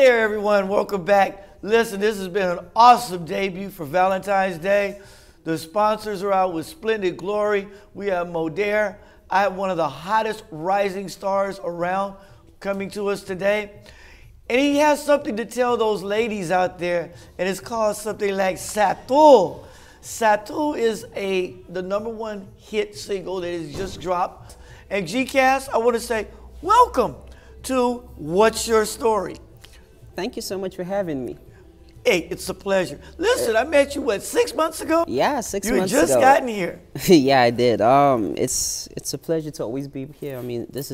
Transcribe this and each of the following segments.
there, everyone. Welcome back. Listen, this has been an awesome debut for Valentine's Day. The sponsors are out with splendid glory. We have Modair. I have one of the hottest rising stars around coming to us today. And he has something to tell those ladies out there, and it's called something like Sato. Sato is the #1 hit single that has just dropped. And G-Cast, I want to say welcome to What's Your Story? Thank you so much for having me. Hey, it's a pleasure. Listen, I met you, what, 6 months ago? Yeah, 6 months ago. You just gotten here. Yeah, I did. It's a pleasure to always be here. I mean, this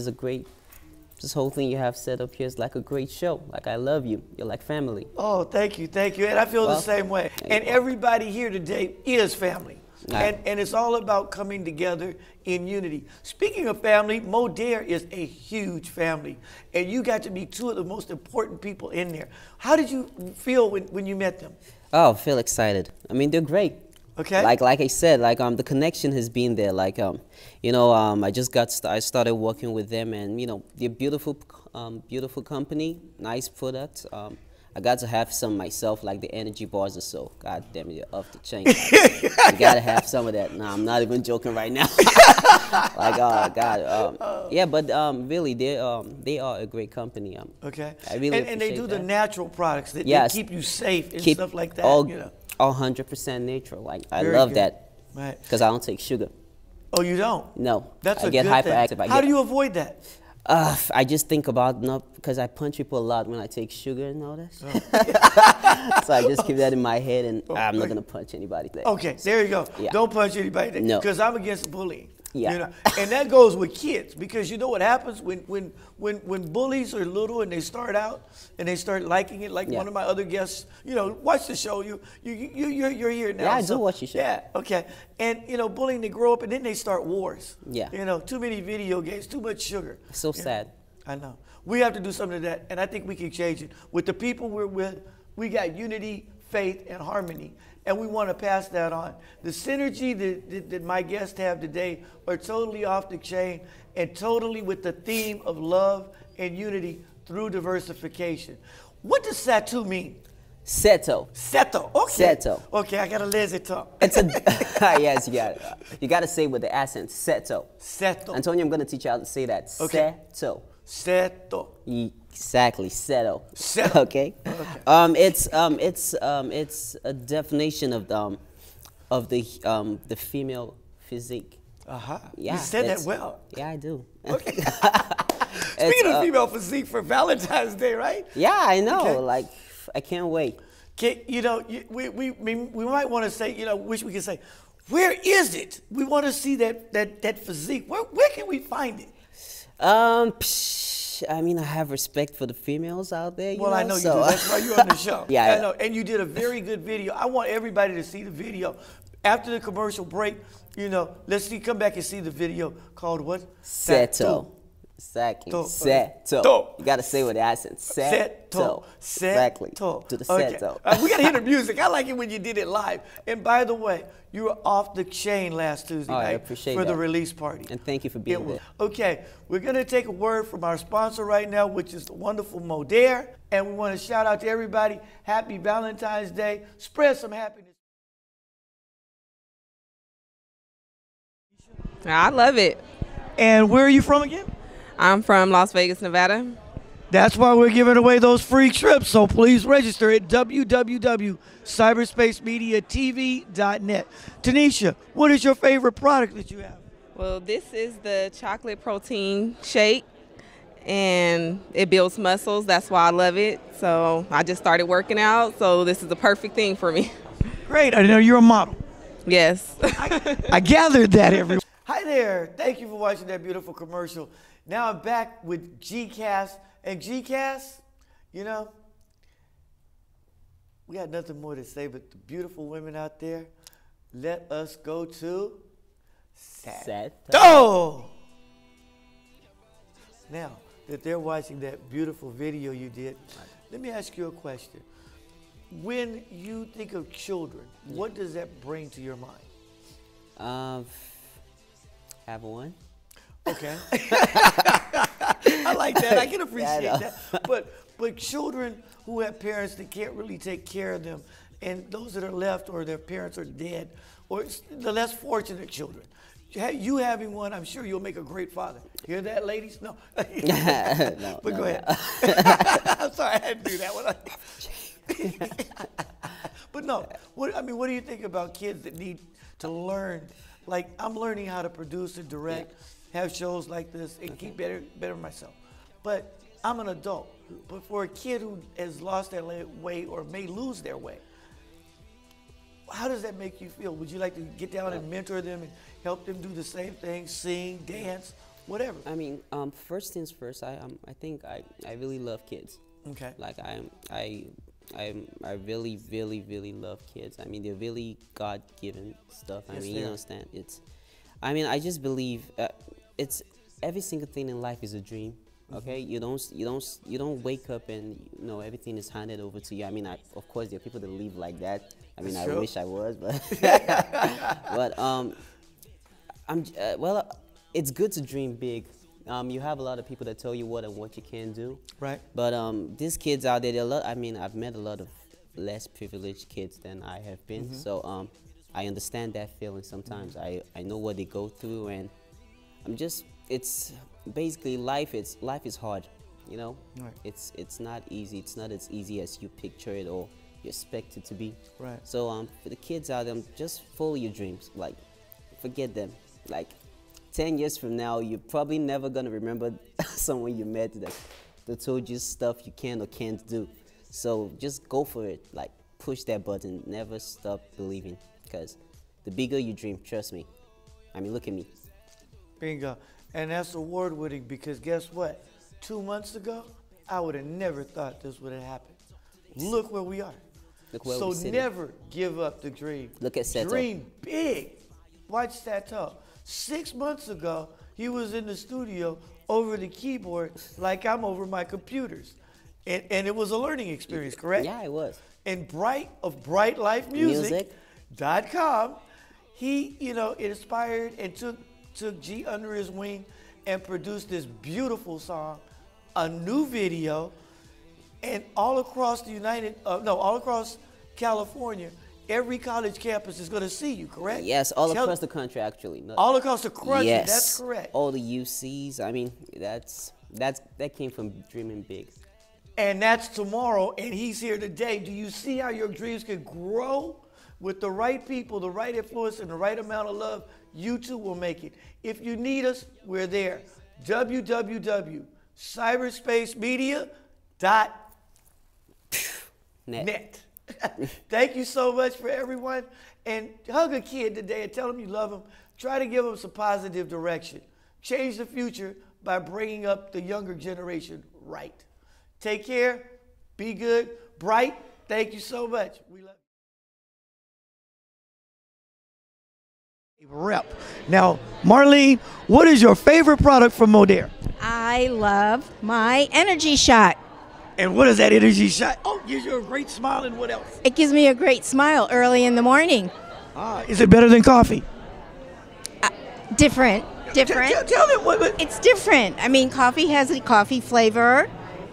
whole thing you have set up here is like a great show. Like, I love you. You're like family. Oh, thank you, thank you. And I feel the same way. And everybody here today is family. And it's all about coming together in unity. Speaking of family, Modair is a huge family. And you got to be two of the most important people in there. How did you feel when you met them? Oh, I feel excited. I mean, they're great. Okay. Like I said, the connection has been there. I started working with them, and they're beautiful, beautiful company, nice product. I got to have some myself, like the energy bars or so. God damn it, you're off the chain. You gotta have some of that. Nah, I'm not even joking right now. Oh God. Yeah, but really, they are a great company. Okay. I really and they do that. The natural products that yes. they keep you safe and stuff like that. All 100% natural. Like I Very love good. that. Right. Because I don't take sugar. Oh, you don't? No. That's I get hyperactive. thing. How do you avoid that? I just think about because I punch people a lot when I take sugar and all that. Oh. So I just keep that in my head, and I'm not gonna punch anybody today. Okay, there you go. Yeah. Don't punch anybody today. No. Because I'm against bullying. Yeah. And that goes with kids, because you know what happens when bullies are little and they start out and they start liking it, like one of my other guests, watch the show. You're here now. Yeah, I do watch your show. Yeah, okay. And bullying, they grow up and then they start wars. Yeah. Too many video games, too much sugar. So sad. I know. We have to do something to that, and I think we can change it. With the people we're with, we got unity, faith, and harmony, and we want to pass that on. The synergy that my guests have today are totally off the chain and totally with the theme of love and unity through diversification. What does Sato mean? Seto. Seto. Okay. Seto. Okay, I got a lazy tongue. It's a yes, you got it. You got to say it with the accent. Seto. Seto. Antonio, I'm going to teach you how to say that. Okay. Seto. Seto. Exactly, seto. Seto. Okay. It's a definition of the female physique. Yeah. You said that well. Yeah, I do. Okay. Speaking of female physique for Valentine's Day, right? Yeah, I know. Okay. Like, I can't wait. We might want to say, wish we could say, where is it? We want to see that physique. Where can we find it? I mean, I have respect for the females out there. Well, I know you do. That's why you're on the show. Yeah, I know. And you did a very good video. I want everybody to see the video. After the commercial break, come back and see the video called what? Seto. Exactly. Seto. You got to say with the accent. Seto. Exactly. To the seto. We got to hear the music. I like it when you did it live. And by the way, you were off the chain last Tuesday night for the release party. And thank you for being there. Okay, we're going to take a word from our sponsor right now, which is the wonderful Modair. And we want to shout out to everybody. Happy Valentine's Day. Spread some happiness. I love it. And where are you from again? I'm from Las Vegas, Nevada. That's why we're giving away those free trips, so please register at www.cyberspacemediatv.net. Tanisha, what is your favorite product that you have? Well, this is the chocolate protein shake, and it builds muscles. That's why I love it. So I just started working out, so this is the perfect thing for me. Great. I know you're a model. Yes. I gathered that, everyone. Hi there. Thank you for watching that beautiful commercial. Now I'm back with G-Cast. And G-Cast, we got nothing more to say, but the beautiful women out there, let us go to Sato. Now that they're watching that beautiful video you did, let me ask you a question. When you think of children, what does that bring to your mind? Have one. Okay. I like that. I can appreciate that. But But children who have parents that can't really take care of them, and those that are left or their parents are dead, or the less fortunate children. You having one, I'm sure you'll make a great father. Hear that, ladies? No. No, but no, go ahead. I'm sorry, I had to do that one. But no, what do you think about kids that need to learn? Like, I'm learning how to produce and direct, have shows like this, and keep better myself. But I'm an adult. But for a kid who has lost their way or may lose their way, how does that make you feel? Would you like to get down and mentor them and help them do the same thing, sing, dance, whatever? I mean, first things first. I think I really love kids. Okay. Like I really, really, really love kids. I mean, they're really God-given stuff. I mean, you understand? I mean, I just believe it's every single thing in life is a dream. Okay, you don't wake up and everything is handed over to you. I mean, of course there are people that live like that. I mean, I wish I was, but well, it's good to dream big. You have a lot of people that tell you what and what you can do. Right. But these kids out there, I mean, I've met a lot of less privileged kids than I have been. So I understand that feeling sometimes. I know what they go through, and it's basically life is hard, Right. It's not easy. It's not as easy as you picture it or you expect it to be. Right. So for the kids out there, just follow your dreams. Like, forget them. Like, 10 years from now, you're probably never gonna remember someone you met that told you stuff you can or can't do. So just go for it. Like, push that button. Never stop believing, because the bigger you dream, trust me. I mean, look at me. Bingo. And that's award-winning, because guess what? 2 months ago, I would have never thought this would have happened. Look where we are. Look where so we're sitting. Never give up the dream. Look at Seto. Dream big. Watch Seto. 6 months ago, he was in the studio over the keyboard like I'm over my computers. And it was a learning experience, correct? Yeah, it was. And Bright of BrightLifeMusic.com, he, inspired and took G under his wing and produced this beautiful song, a new video, and all across all across California, every college campus is going to see you, correct? Yes, all across the country, actually. All across the country, yes, that's correct. All the UCs, I mean, that came from dreaming big. And that's tomorrow, and he's here today. Do you see how your dreams can grow? With the right people, the right influence, and the right amount of love, you too will make it. If you need us, we're there. www.cyberspacemedia.net. Thank you so much for everyone. And hug a kid today and tell them you love them. Try to give them some positive direction. Change the future by bringing up the younger generation right. Take care. Be good. Bright, thank you so much. We love you. Rep. Now, Marlene, what is your favorite product from Modere? I love my energy shot. And what is that energy shot? Oh, gives you a great smile, and what else? It gives me a great smile early in the morning. Is it better than coffee? Different. Tell me what. It's different. I mean, coffee has a coffee flavor,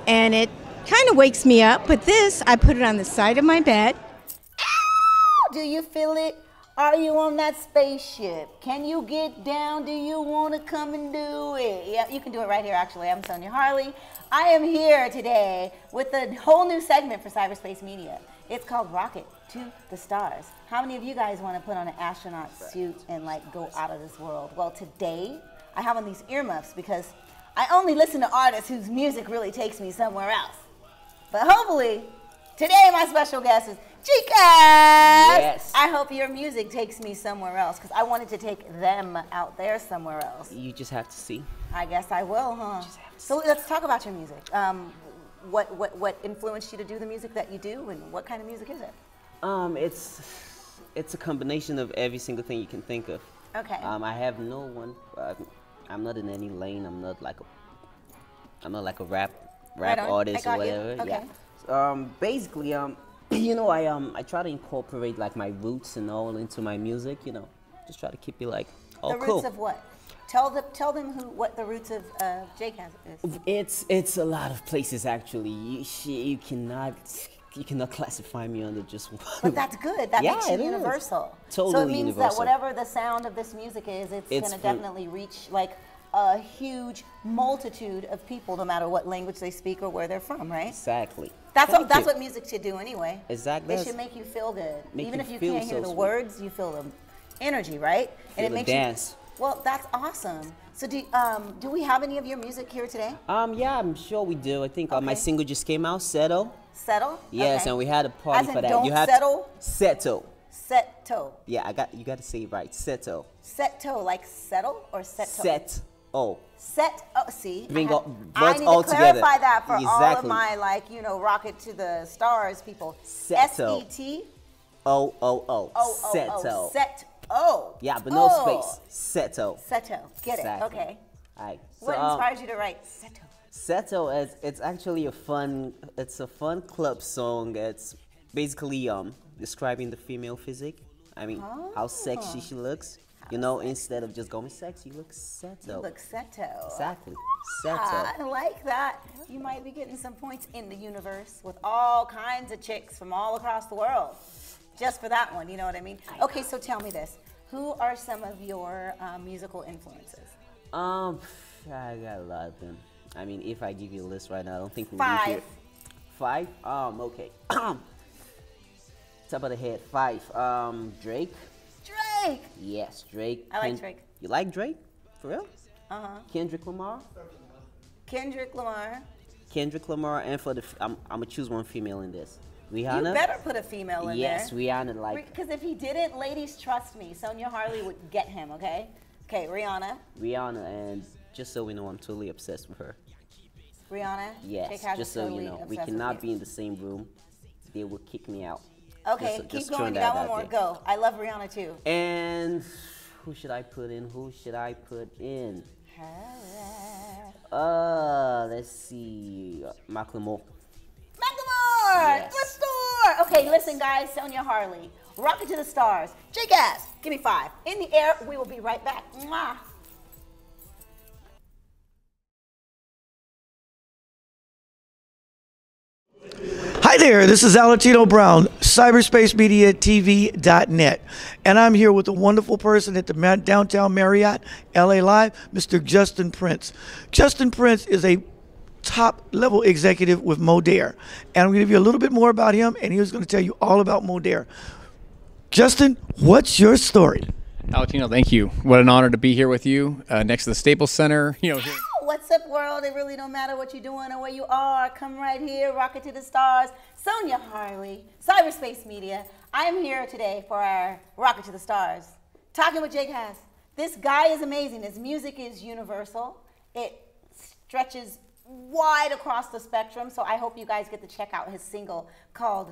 and it kind of wakes me up. But this, I put it on the side of my bed. Ow! Do you feel it? Are you on that spaceship? Can you get down? Do you want to come and do it? Yeah, you can do it right here, actually. I'm Sonia Harley. I am here today with a whole new segment for Cyberspace Media. It's called Rocket to the Stars. How many of you guys want to put on an astronaut suit and go out of this world? Well, today I have on these earmuffs because I only listen to artists whose music really takes me somewhere else. But hopefully, today my special guest is Chicas! Yes. I hope your music takes me somewhere else, because I wanted to take them out there somewhere else. You just have to see. I guess I will, huh? So let's talk about your music. What influenced you to do the music that you do, and what kind of music is it? It's a combination of every single thing you can think of. Okay. I have no one. I'm not in any lane. I'm not like a rap Right on. artist I or got you. whatever. Okay. Yeah. Basically, I try to incorporate my roots and all into my music. Just try to keep it The cool. roots of what? Tell them what the roots of Jake has is. It's a lot of places actually. You cannot classify me under just one. But that's good. That makes you universal. Totally so it means universal. that whatever the sound of this music is, it's going to definitely reach like a huge multitude of people, no matter what language they speak or where they're from, right? Exactly. That's what music should do anyway. Exactly. It should make you feel good. Even if you feel can't hear so the sweet. words, you feel the energy, right? Feel and it the makes dance. Well, that's awesome. So do we have any of your music here today? Yeah, I'm sure we do. I think my single just came out, Settle. Settle? Yes, okay. and we had a party As in for that. don't You have settle? Settle. Settle. Yeah, you got to say it right. Settle. Settle, like settle or settle? Set. Oh. Set. Oh, see. Bring I words need all to clarify together. that for all of Exactly. my rocket to the stars people. Settle. S-E-T. O. Oh. Settle. Set-o. Yeah, but no space. Settle. Settle. Get Exactly. it? Okay. All right. What inspires you to write settle? Settle it's actually a fun club song. It's basically describing the female physique. I mean, how sexy she looks. You know, instead of just going sexy, you look settle. You look settle. Exactly. I Settle. like that. You might be getting some points in the universe with all kinds of chicks from all across the world. Just for that one, you know what I mean? Okay, so tell me this. Who are some of your musical influences? I got a lot of them. I mean, if I give you a list right now, I don't think we'll Five. be here. 5? Okay. Top of the head, 5. Drake. Drake! Yes, Drake. I like Drake. You like Drake? For real? Uh-huh. Kendrick Lamar? Kendrick Lamar. Kendrick Lamar, and I'm gonna choose one female in this. Rihanna. You better put a female in there. Yes, Rihanna. Because if he didn't, ladies, trust me, Sonia Harley would get him, okay? Okay, Rihanna. Rihanna, and just so we know, I'm totally obsessed with her. Rihanna? Yes, Jake Has just is so totally you know, we obsessed with cannot you. be in the same room. They will kick me out. Okay, keep going. You got one more. Go. I love Rihanna too. And who should I put in? Let's see. Macklemore. Macklemore! The store! Okay, listen, guys. Sonia Harley. Rocket to the stars. Jake Ass. Give me 5. In the air. We will be right back. Mwah. Hi there, this is Alatino Brown, cyberspacemediatv.net, and I'm here with a wonderful person at the Downtown Marriott, LA Live, Mr. Justin Prince. Justin Prince is a top-level executive with Modere, and I'm going to give you a little bit more about him, and he was going to tell you all about Modere. Justin, what's your story? Alatino, thank you. What an honor to be here with you next to the Staples Center. Here. What's up, world? It really don't matter what you're doing or where you are. Come right here, rocket to the stars. Sonia Harley, Cyberspace Media. I am here today for our Rocket to the Stars, talking with Jake Has. This guy is amazing. His music is universal. It stretches wide across the spectrum, so I hope you guys get to check out his single called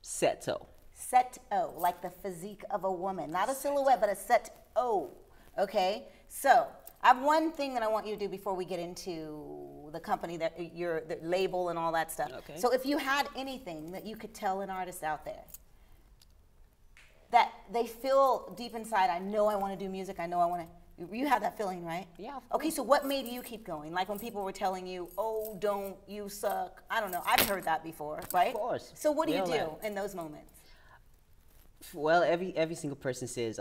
Settle. Set-O, like the physique of a woman. Not a silhouette, but a set-O, okay? So, I have one thing that I want you to do before we get into the company, the label and all that stuff. Okay. So if you had anything that you could tell an artist out there that they feel deep inside, I know I want to do music, I know I want to, you have that feeling, right? Yeah. Okay, so what made you keep going? Like when people were telling you, oh, don't, you suck. I don't know, I've heard that before, right? Of course. So what do you We all do have. in those moments? Well, every single person says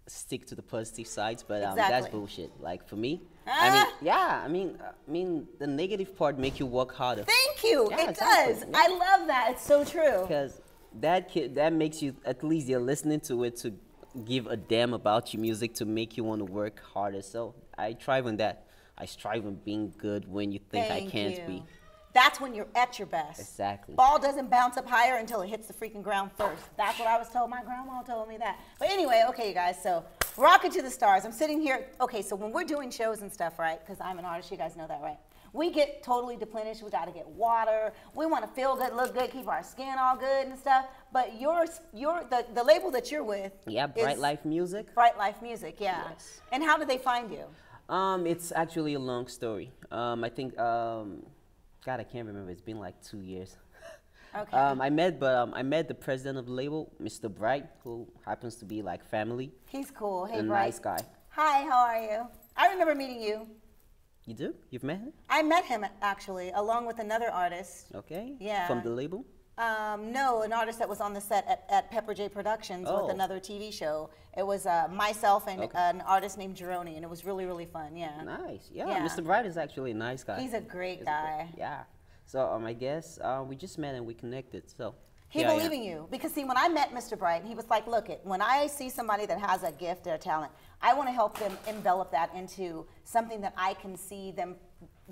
stick to the positive sides, but that's Exactly. bullshit. Like for me, Ah. I mean the negative part make you work harder. Thank you. Yeah, It exactly. does. Yeah. I love that. It's so true. Because that makes you, at least you're listening to it to give a damn about your music, to make you want to work harder. So I thrive on that. I strive on being good when you think I Thank can't you. be. That's when you're at your best. Exactly. Ball doesn't bounce up higher until it hits the freaking ground first. That's what I was told. My grandma told me that. But anyway, okay, you guys. So rocket to the stars. I'm sitting here. Okay, so when we're doing shows and stuff, right? Because I'm an artist. You guys know that, right? We get totally depleted. We got to get water. We want to feel good, look good, keep our skin all good and stuff. But the label that you're with. Yeah, Bright is Life Music. Bright Life Music, yeah. Yes. And how did they find you? It's actually a long story. I think God, I can't remember. It's been like 2 years. Okay. I met the president of the label, Mr. Bright, who happens to be like family. He's cool. Hey, A Bright. nice guy. Hi, how are you? I remember meeting you. You do? You've met him? I met him actually, along with another artist. Okay. Yeah. From the label? No, an artist that was on the set at Pepper J Productions Oh. with another TV show. It was myself and Okay. an artist named Jeroni, and it was really, really fun. Yeah. Nice. Yeah, Yeah. Mr. Bright is actually a nice guy. He's a great He's guy. yeah. So I guess we just met and we connected. So He here I believed am. in you because see, when I met Mr. Bright, he was like, "Look, when I see somebody that has a gift or a talent, I want to help them envelop that into something that I can see them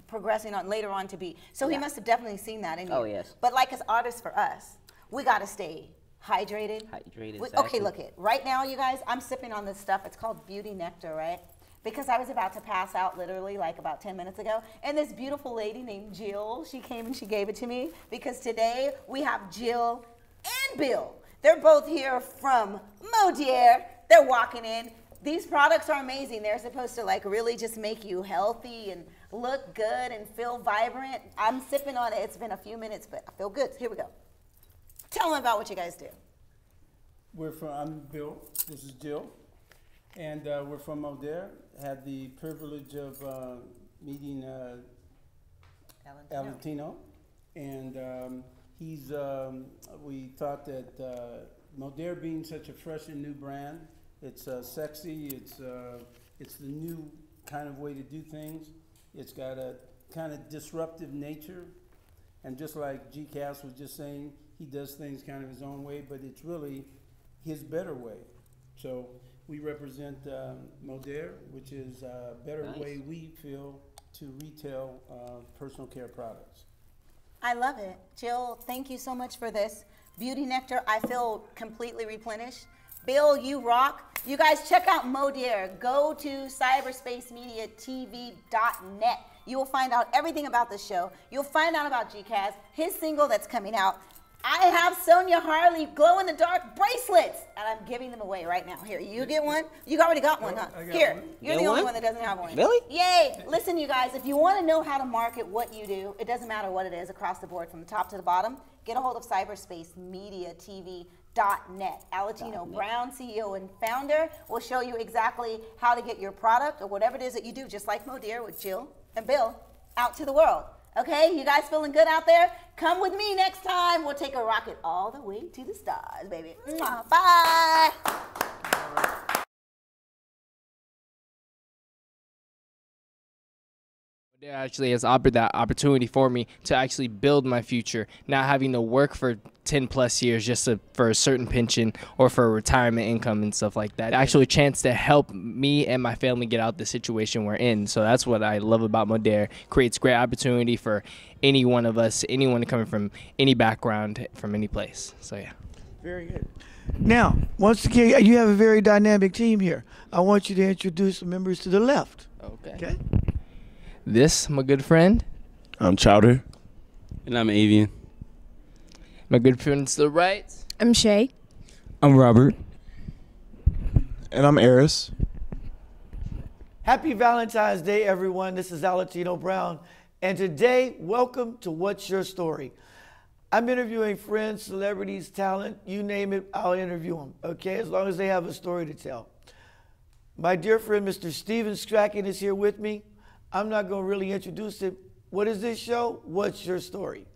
progressing on later on to be." So he Yeah. must have definitely seen that in you. Oh, yes. But like as artists, for us, we got to stay hydrated. Hydrated, Okay, exactly. look it. Right now, you guys, I'm sipping on this stuff. It's called Beauty Nectar, right? Because I was about to pass out literally like about 10 minutes ago. And this beautiful lady named Jill, she came and she gave it to me because today we have Jill and Bill. They're both here from Modier. They're walking in. These products are amazing. They're supposed to like really just make you healthy and look good and feel vibrant. I'm sipping on it. It's been a few minutes, but I feel good. Here we go. Tell them about what you guys do. I'm Bill, this is Jill, and we're from O'Dare. Had the privilege of meeting Valentino, and we thought that O'Dare being such a fresh and new brand, it's sexy, it's the new kind of way to do things. It's got a kind of disruptive nature, and just like G-Cast was just saying, he does things kind of his own way, but it's really his better way. So we represent Modere, which is a better Nice. way we feel to retail personal care products. I love it. Jill, thank you so much for this. Beauty Nectar, I feel completely replenished. Bill, you rock. You guys check out Modere. Go to cyberspacemediatv.net. You will find out everything about the show. You'll find out about GCAS, his single that's coming out. I have Sonia Harley glow-in-the-dark bracelets, and I'm giving them away right now. Here, you get one. You already got one, huh? I got Here, one. you're Get the only one? one that doesn't have one. Really? Yay! Listen, you guys, if you want to know how to market what you do, it doesn't matter what it is across the board, from the top to the bottom, get a hold of cyberspacemediatv.net. Alatino Brown, CEO and founder, will show you exactly how to get your product or whatever it is that you do, just like Modere with Jill and Bill, out to the world. Okay, you guys feeling good out there? Come with me next time. We'll take a rocket all the way to the stars, baby. Mwah. Bye. It actually has offered that opportunity for me to actually build my future, not having to work for 10 plus years just for a certain pension or for a retirement income and stuff like that. Actually a chance to help me and my family get out the situation we're in. So that's what I love about Modere. Creates great opportunity for any one of us, anyone coming from any background, from any place. So yeah. Very good. Now, once again, you have a very dynamic team here. I want you to introduce the members to the left. Okay? This, my good friend. I'm Chowder. And I'm Avian. My good friend to the right. I'm Shay. I'm Robert. And I'm Eris. Happy Valentine's Day, everyone. This is Alatino Brown. And today, welcome to What's Your Story? I'm interviewing friends, celebrities, talent, you name it, I'll interview them, okay? As long as they have a story to tell. My dear friend, Mr. Steven Strachan is here with me. I'm not going to really introduce him. What is this show? What's Your Story?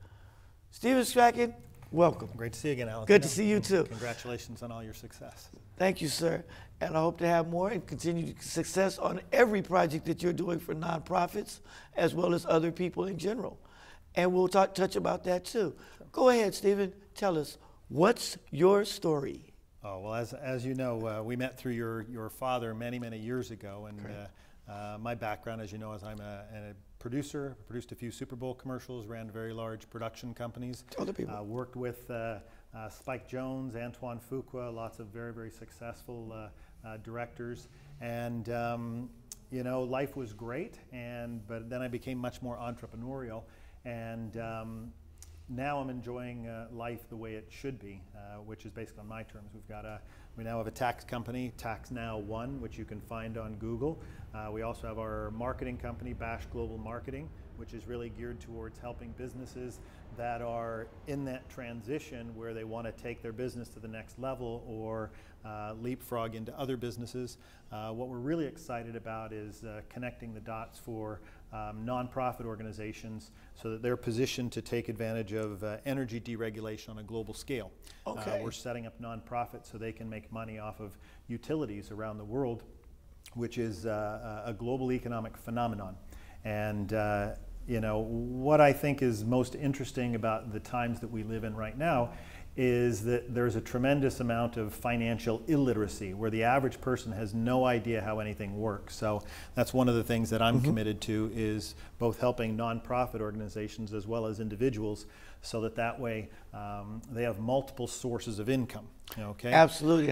Steven Strachan, welcome. Great to see you again, Alan. Good to see you too. Congratulations on all your success. Thank you, sir. And I hope to have more and continued success on every project that you're doing for nonprofits as well as other people in general. And we'll touch about that too. Go ahead, Stephen. Tell us, what's your story? Oh, well, as you know, we met through your father many, many years ago. And my background, as you know, is I'm a producer. Produced a few Super Bowl commercials, ran very large production companies. Other people. Worked with Spike Jonze, Antoine Fuqua, lots of very, very successful directors. And, you know, life was great. But then I became much more entrepreneurial. And now I'm enjoying life the way it should be, which is based on my terms. We now have a tax company, Tax Now One, which you can find on Google. We also have our marketing company, Bash Global Marketing, which is really geared towards helping businesses that are in that transition where they want to take their business to the next level or leapfrog into other businesses. What we're really excited about is connecting the dots for nonprofit organizations so that they're positioned to take advantage of energy deregulation on a global scale. Okay. We're setting up nonprofits so they can make money off of utilities around the world, which is a global economic phenomenon. And you know, what I think is most interesting about the times that we live in right now is that there's a tremendous amount of financial illiteracy where the average person has no idea how anything works. So that's one of the things that I'm committed to, is both helping nonprofit organizations as well as individuals so that that way they have multiple sources of income. Okay? Absolutely.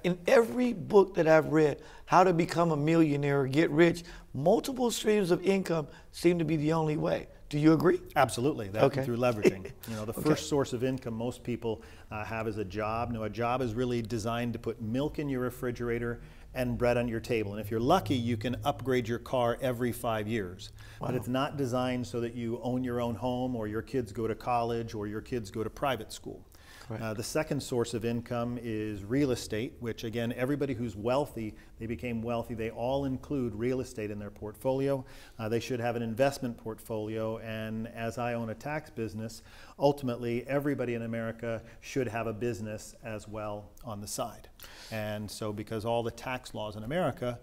In every book that I've read, How to Become a Millionaire or Get Rich, multiple streams of income seem to be the only way. Do you agree? Absolutely. That Okay. through leveraging. You know, the first source of income most people have is a job. Now, a job is really designed to put milk in your refrigerator and bread on your table. And if you're lucky, you can upgrade your car every 5 years. Wow. But it's not designed so that you own your own home or your kids go to college or your kids go to private school. The second source of income is real estate, which again, everybody who's wealthy, they became wealthy, they all include real estate in their portfolio. They should have an investment portfolio, and as I own a tax business, ultimately everybody in America should have a business as well on the side. And so because all the tax laws in America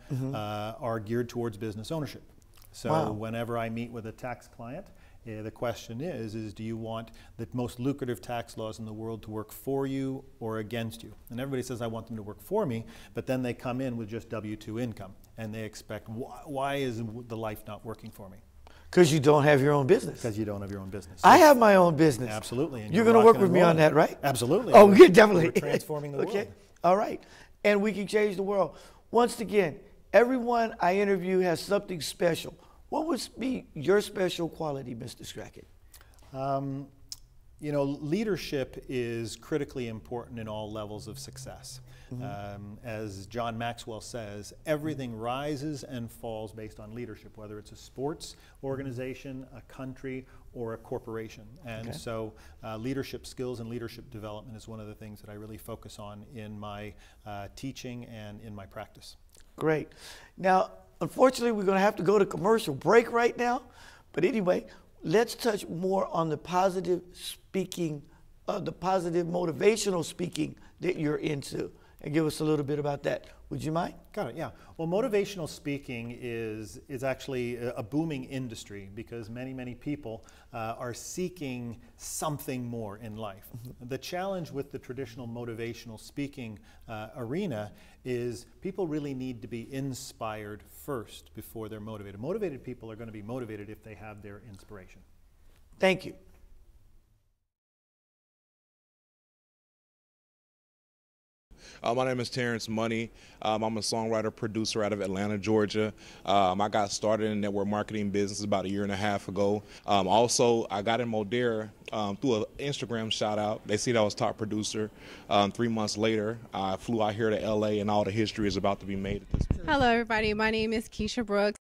are geared towards business ownership. So whenever I meet with a tax client, the question is do you want the most lucrative tax laws in the world to work for you or against you? And everybody says, I want them to work for me, but then they come in with just W-2 income, and they expect, why is the life not working for me? Because you don't have your own business. Because you don't have your own business. I have my own business. Absolutely. And you're going to work with me on that, right? Absolutely. Oh, good, definitely. We're transforming the world. All right. And we can change the world. Once again, everyone I interview has something special. What would be your special quality, Mr. Strachan? You know, leadership is critically important in all levels of success. As John Maxwell says, everything rises and falls based on leadership, whether it's a sports organization, a country, or a corporation. And so leadership skills and leadership development is one of the things that I really focus on in my teaching and in my practice. Great. Now, unfortunately, we're going to have to go to commercial break right now. But anyway, let's touch more on the positive speaking, the positive motivational speaking that you're into, and give us a little bit about that. Would you mind? Got it, yeah. Well, motivational speaking is actually a booming industry because many people are seeking something more in life. The challenge with the traditional motivational speaking arena is people really need to be inspired first before they're motivated. Motivated people are going to be motivated if they have their inspiration. Thank you. My name is Terrence Money. I'm a songwriter, producer out of Atlanta, Georgia. I got started in network marketing business about 1.5 years ago. Also, I got in Modera through an Instagram shout out. They see that I was top producer. 3 months later, I flew out here to LA, and all the history is about to be made at this point. Hello, everybody. My name is Keisha Brooks.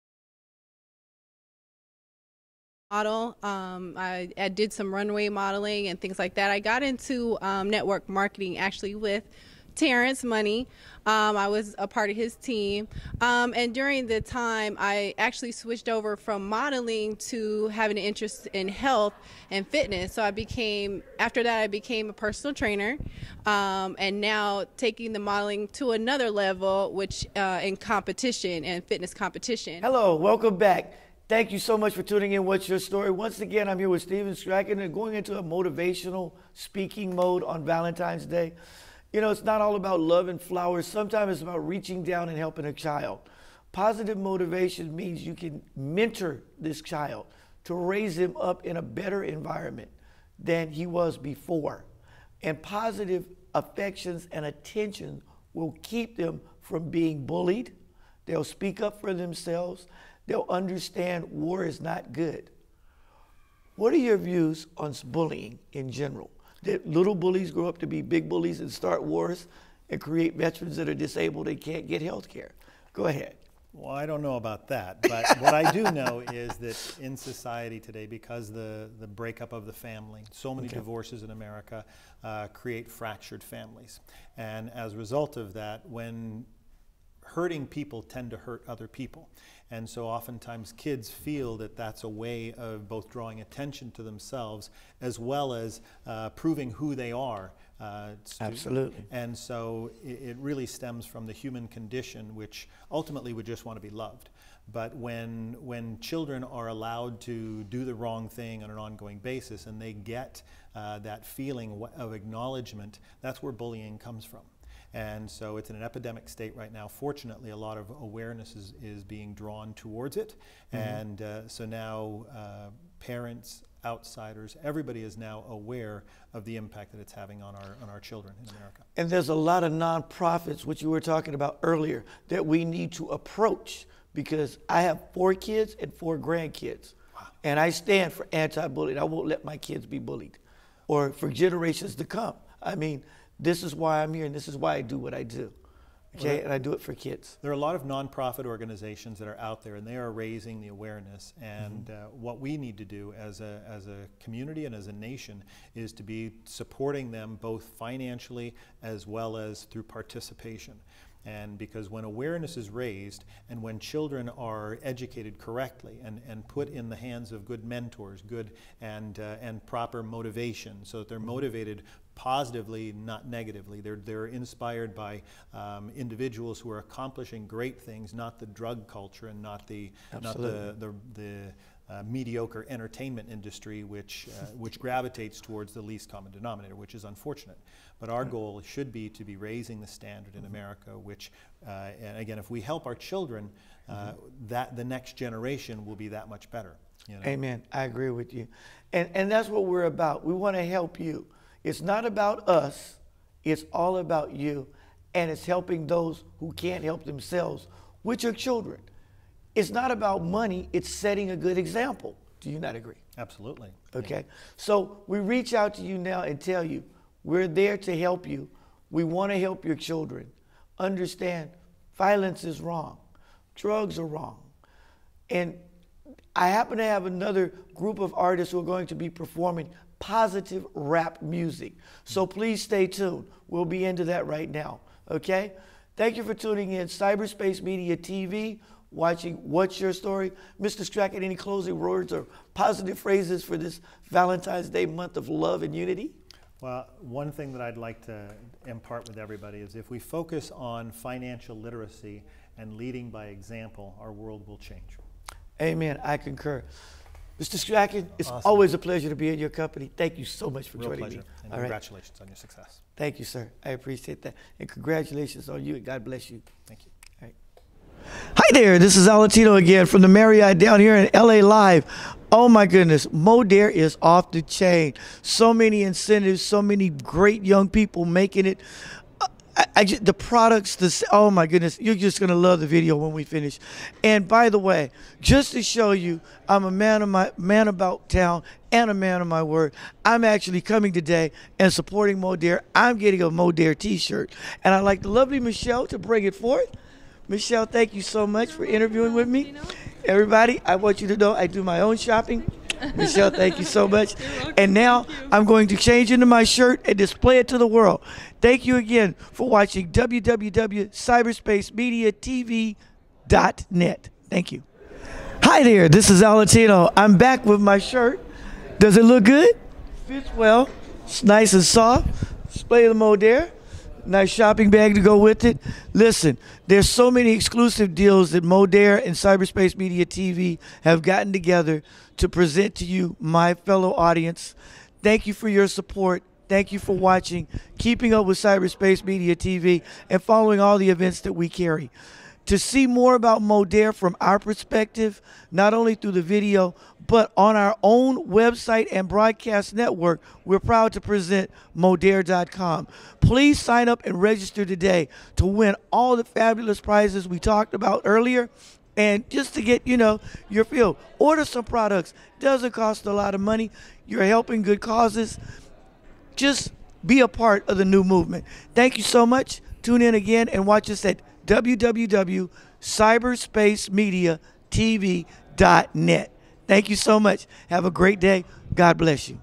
Model. I did some runway modeling and things like that. I got into network marketing actually with Terrence Money. I was a part of his team, and during the time I actually switched over from modeling to having an interest in health and fitness. So after that I became a personal trainer, and now taking the modeling to another level, which in competition and fitness competition. Hello, welcome back. Thank you so much for tuning in. What's Your Story? Once again, I'm here with Steven Strachan and going into a motivational speaking mode on Valentine's Day. You know, it's not all about love and flowers. Sometimes it's about reaching down and helping a child. Positive motivation means you can mentor this child to raise him up in a better environment than he was before. And positive affections and attention will keep them from being bullied. They'll speak up for themselves. They'll understand war is not good. What are your views on bullying in general? That little bullies grow up to be big bullies and start wars and create veterans that are disabled and can't get health care. Go ahead. Well, I don't know about that, but what I do know is that in society today, because the breakup of the family, so many divorces in America create fractured families. And as a result of that, when hurting people tend to hurt other people. And so oftentimes kids feel that that's a way of both drawing attention to themselves as well as proving who they are. Absolutely. And so it really stems from the human condition, which ultimately would just want to be loved. But when children are allowed to do the wrong thing on an ongoing basis and they get that feeling of acknowledgement, that's where bullying comes from. And so it's in an epidemic state right now. Fortunately, a lot of awareness is being drawn towards it. And so now parents, outsiders, everybody is now aware of the impact that it's having on our children in America. And there's a lot of nonprofits, which you were talking about earlier, that we need to approach, because I have 4 kids and 4 grandkids. Wow. And I stand for anti-bullying. I won't let my kids be bullied, or for generations to come. I mean, this is why I'm here, and this is why I do what I do. Okay, and I do it for kids. There are a lot of nonprofit organizations that are out there, and they are raising the awareness. And what we need to do as a community and as a nation is to be supporting them both financially as well as through participation. And because when awareness is raised and when children are educated correctly and put in the hands of good mentors, good and proper motivation, so that they're motivated positively, not negatively. They're inspired by individuals who are accomplishing great things, not the drug culture and not the mediocre entertainment industry, which gravitates towards the least common denominator, which is unfortunate. But our goal should be to be raising the standard in America, which, and again, if we help our children, that the next generation will be that much better. You know? Amen. I agree with you. And that's what we're about. We want to help you. It's not about us. It's all about you. And it's helping those who can't help themselves, which are children. It's not about money. It's setting a good example. Do you not agree? Absolutely. Okay. So we reach out to you now and tell you, we're there to help you. We want to help your children. Understand, violence is wrong. Drugs are wrong. And I happen to have another group of artists who are going to be performing positive rap music. So please stay tuned. We'll be into that right now. Okay? Thank you for tuning in. Cyberspace Media TV, watching What's Your Story. Mr. Strachan, any closing words or positive phrases for this Valentine's Day month of love and unity? Well, one thing that I'd like to impart with everybody is if we focus on financial literacy and leading by example, our world will change. Amen. I concur. Mr. Strachan, it's always a pleasure to be in your company. Thank you so much for joining me. And congratulations on your success. Thank you, sir. I appreciate that. And congratulations on you, and God bless you. Thank you. All right. Hi there, this is Alatino again from the Marriott down here in LA Live. Oh my goodness, Modare is off the chain. So many incentives, so many great young people making it. The products, oh my goodness, you're just going to love the video when we finish. And by the way, just to show you, I'm a man about town and a man of my word. I'm actually coming today and supporting Modare. I'm getting a Modare t-shirt. And I'd like the lovely Michelle to bring it forth. Michelle, thank you so much for interviewing with me. Everybody, I want you to know I do my own shopping. Michelle, thank you so much. And now I'm going to change into my shirt and display it to the world. Thank you again for watching www.cyberspacemediatv.net. Thank you. Hi there, this is Alatino. I'm back with my shirt. Does it look good? Fits well. It's nice and soft. Display the Modare. Nice shopping bag to go with it. Listen, there's so many exclusive deals that Modare and Cyberspace Media TV have gotten together to present to you, my fellow audience. Thank you for your support. Thank you for watching, keeping up with Cyberspace Media TV, and following all the events that we carry. To see more about Modare from our perspective, not only through the video, but on our own website and broadcast network, we're proud to present Modare.com. Please sign up and register today to win all the fabulous prizes we talked about earlier. And just to get, your feel, order some products. Doesn't cost a lot of money. You're helping good causes. Just be a part of the new movement. Thank you so much. Tune in again and watch us at www cyberspacemediatv.net. Thank you so much. Have a great day. God bless you.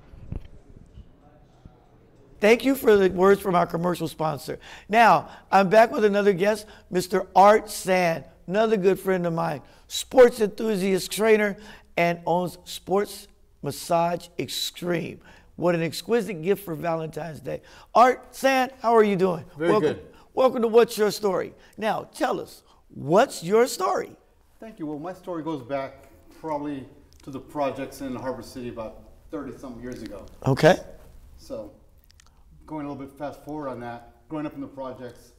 Thank you for the words from our commercial sponsor. Now, I'm back with another guest, Mr. Art Sand, another good friend of mine, sports enthusiast trainer, and owns Sports Massage Extreme. What an exquisite gift for Valentine's Day. Art Sand, how are you doing? Very good. Welcome to What's Your Story. Now, tell us, what's your story? Thank you. Well, my story goes back probably to the projects in Harbor City about 30-some years ago. Okay. So, going a little bit fast forward on that, growing up in the projects,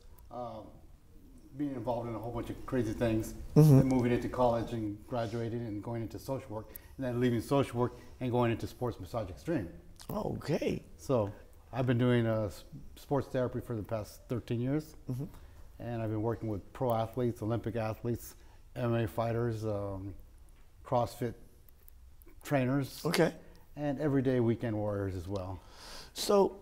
being involved in a whole bunch of crazy things, and moving into college and graduating and going into social work, and then leaving social work and going into Sports Massage Extreme. Okay. So, I've been doing sports therapy for the past 13 years, and I've been working with pro athletes, Olympic athletes, MMA fighters, CrossFit trainers, and everyday weekend warriors as well. So,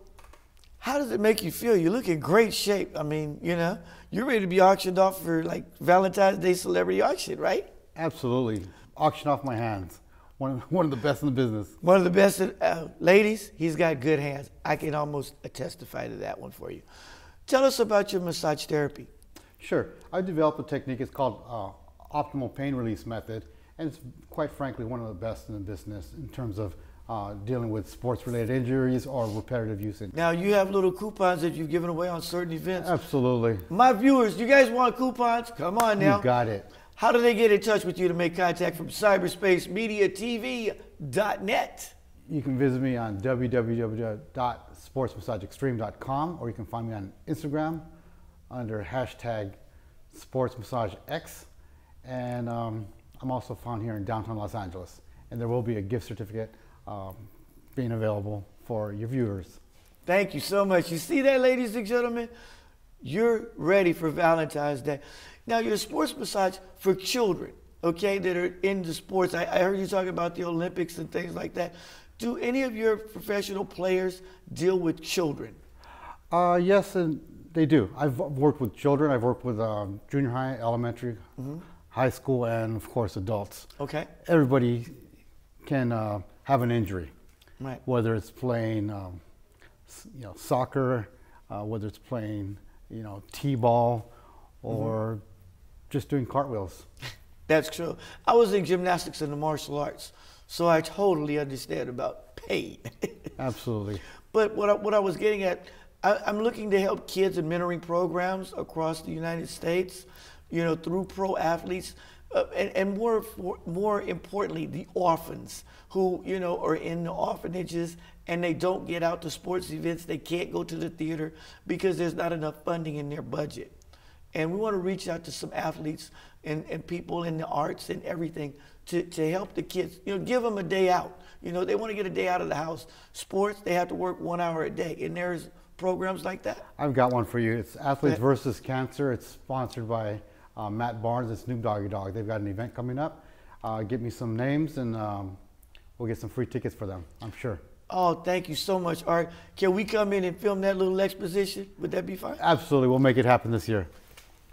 how does it make you feel? You look in great shape. I mean, you know, you're ready to be auctioned off for like Valentine's Day celebrity auction, right? Absolutely. Auction off my hands. One of the best in the business. One of the best. Ladies, he's got good hands. I can almost testify to that one for you. Tell us about your massage therapy. Sure. I developed a technique. It's called optimal pain release method. And it's quite frankly one of the best in the business in terms of dealing with sports-related injuries or repetitive usage. Now, you have little coupons that you've given away on certain events. Absolutely. My viewers, you guys want coupons? Come on now. You got it. How do they get in touch with you to make contact from cyberspacemediatv.net? You can visit me on www.sportsmassageextreme.com, or you can find me on Instagram under hashtag SportsMassageX. And I'm also found here in downtown Los Angeles. And there will be a gift certificate being available for your viewers. Thank you so much. You see that, ladies and gentlemen? You're ready for Valentine's Day. Now, your sports massage for children, okay, that are into sports. I heard you talking about the Olympics and things like that. Do any of your professional players deal with children? Yes, and they do. I've worked with children. I've worked with junior high, elementary, high school, and of course adults. Okay. Everybody can have an injury, right? Whether it's playing, soccer, whether it's playing, t-ball, or just doing cartwheels. That's true. I was in gymnastics and the martial arts, so I totally understand about pain. Absolutely. But what I was getting at, I'm looking to help kids in mentoring programs across the United States, through pro athletes, and more importantly, the orphans who, are in the orphanages and they don't get out to sports events. They can't go to the theater because there's not enough funding in their budget. And we want to reach out to some athletes and people in the arts and everything to help the kids, give them a day out. They want to get a day out of the house. Sports, they have to work 1 hour a day. And there's programs like that. I've got one for you. It's Athletes versus Cancer. It's sponsored by Matt Barnes and Snoop Doggy Dogg. They've got an event coming up. Get me some names and we'll get some free tickets for them, I'm sure. Oh, thank you so much, Art. Can we come in and film that little exposition? Would that be fine? Absolutely. We'll make it happen this year.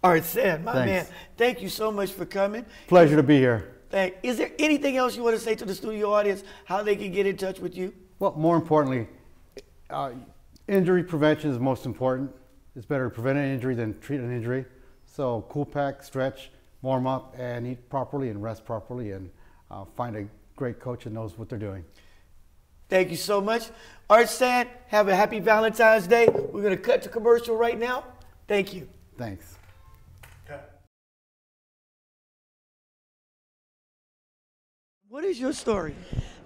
Art Sand, my Thanks. man, thank you so much for coming. Pleasure to be here. Is there anything else you want to say to the studio audience, how they can get in touch with you? Well, more importantly, injury prevention is most important. It's better to prevent an injury than treat an injury. So cool pack, stretch, warm up, and eat properly and rest properly, and find a great coach that knows what they're doing. Thank you so much. Art Sand, have a happy Valentine's Day. We're going to cut to commercial right now. Thank you. Thanks. What is your story?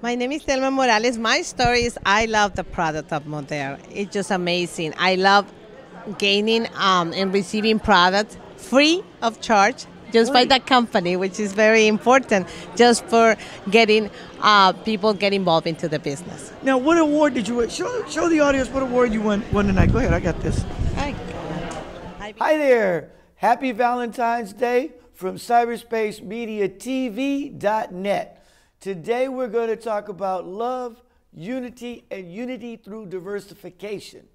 My name is Thelma Morales. My story is I love the product of Modern. It's just amazing. I love gaining and receiving products free of charge just by the company, which is very important just for getting people get involved into the business. Now, what award did you win? Show the audience what award you won tonight. Go ahead, I got this. Hi there. Happy Valentine's Day from cyberspacemediatv.net. Today we're going to talk about love, unity, and unity through diversification.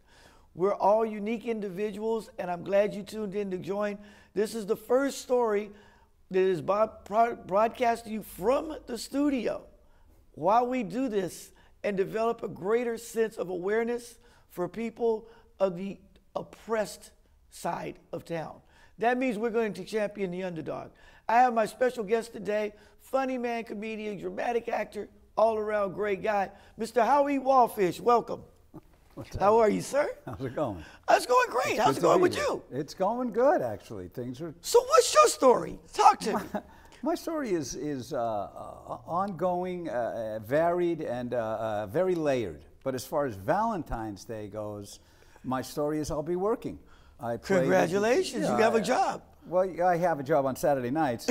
We're all unique individuals, and I'm glad you tuned in to join. This is the first story that is broadcast to you from the studio while we do this and develop a greater sense of awareness for people of the oppressed side of town. That means we're going to champion the underdog. I have my special guest today, funny man, comedian, dramatic actor, all-around great guy, Mr. Howie Wallfish. Welcome. How are you, sir? How's it going? It's going great. How's it going with you? It's going good, actually. Things are. So what's your story? Talk to me. My story is ongoing, varied, and very layered. But as far as Valentine's Day goes, my story is I'll be working. Congratulations, you have a job. Well, I have a job on Saturday nights.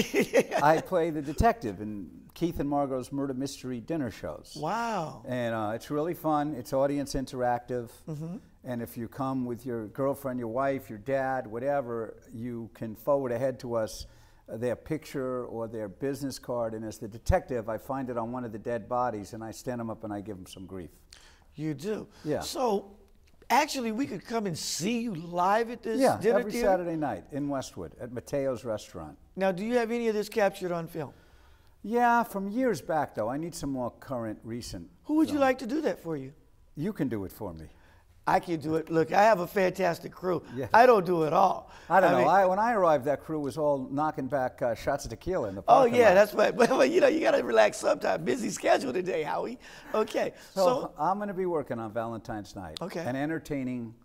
I play the detective in Keith and Margot's murder mystery dinner shows. Wow. And it's really fun. It's audience interactive. Mm-hmm. And if you come with your girlfriend, your wife, your dad, whatever, you can forward ahead to us their picture or their business card. And as the detective, I find it on one of the dead bodies, and I stand them up and I give them some grief. You do? Yeah. So, actually, we could come and see you live at this dinner every theater? Saturday night in Westwood at Mateo's Restaurant. Now, do you have any of this captured on film? Yeah, from years back, though. I need some more current, recent. Who would you like to do that for you? You can do it for me. I can do it. Look, I have a fantastic crew. Yeah. I don't do it all. I don't know. mean, when I arrived, that crew was all knocking back shots of tequila in the parking lot. that's right. But you know, you got to relax sometime. Busy schedule today, Howie. Okay. So I'm going to be working on Valentine's night. Okay. And entertaining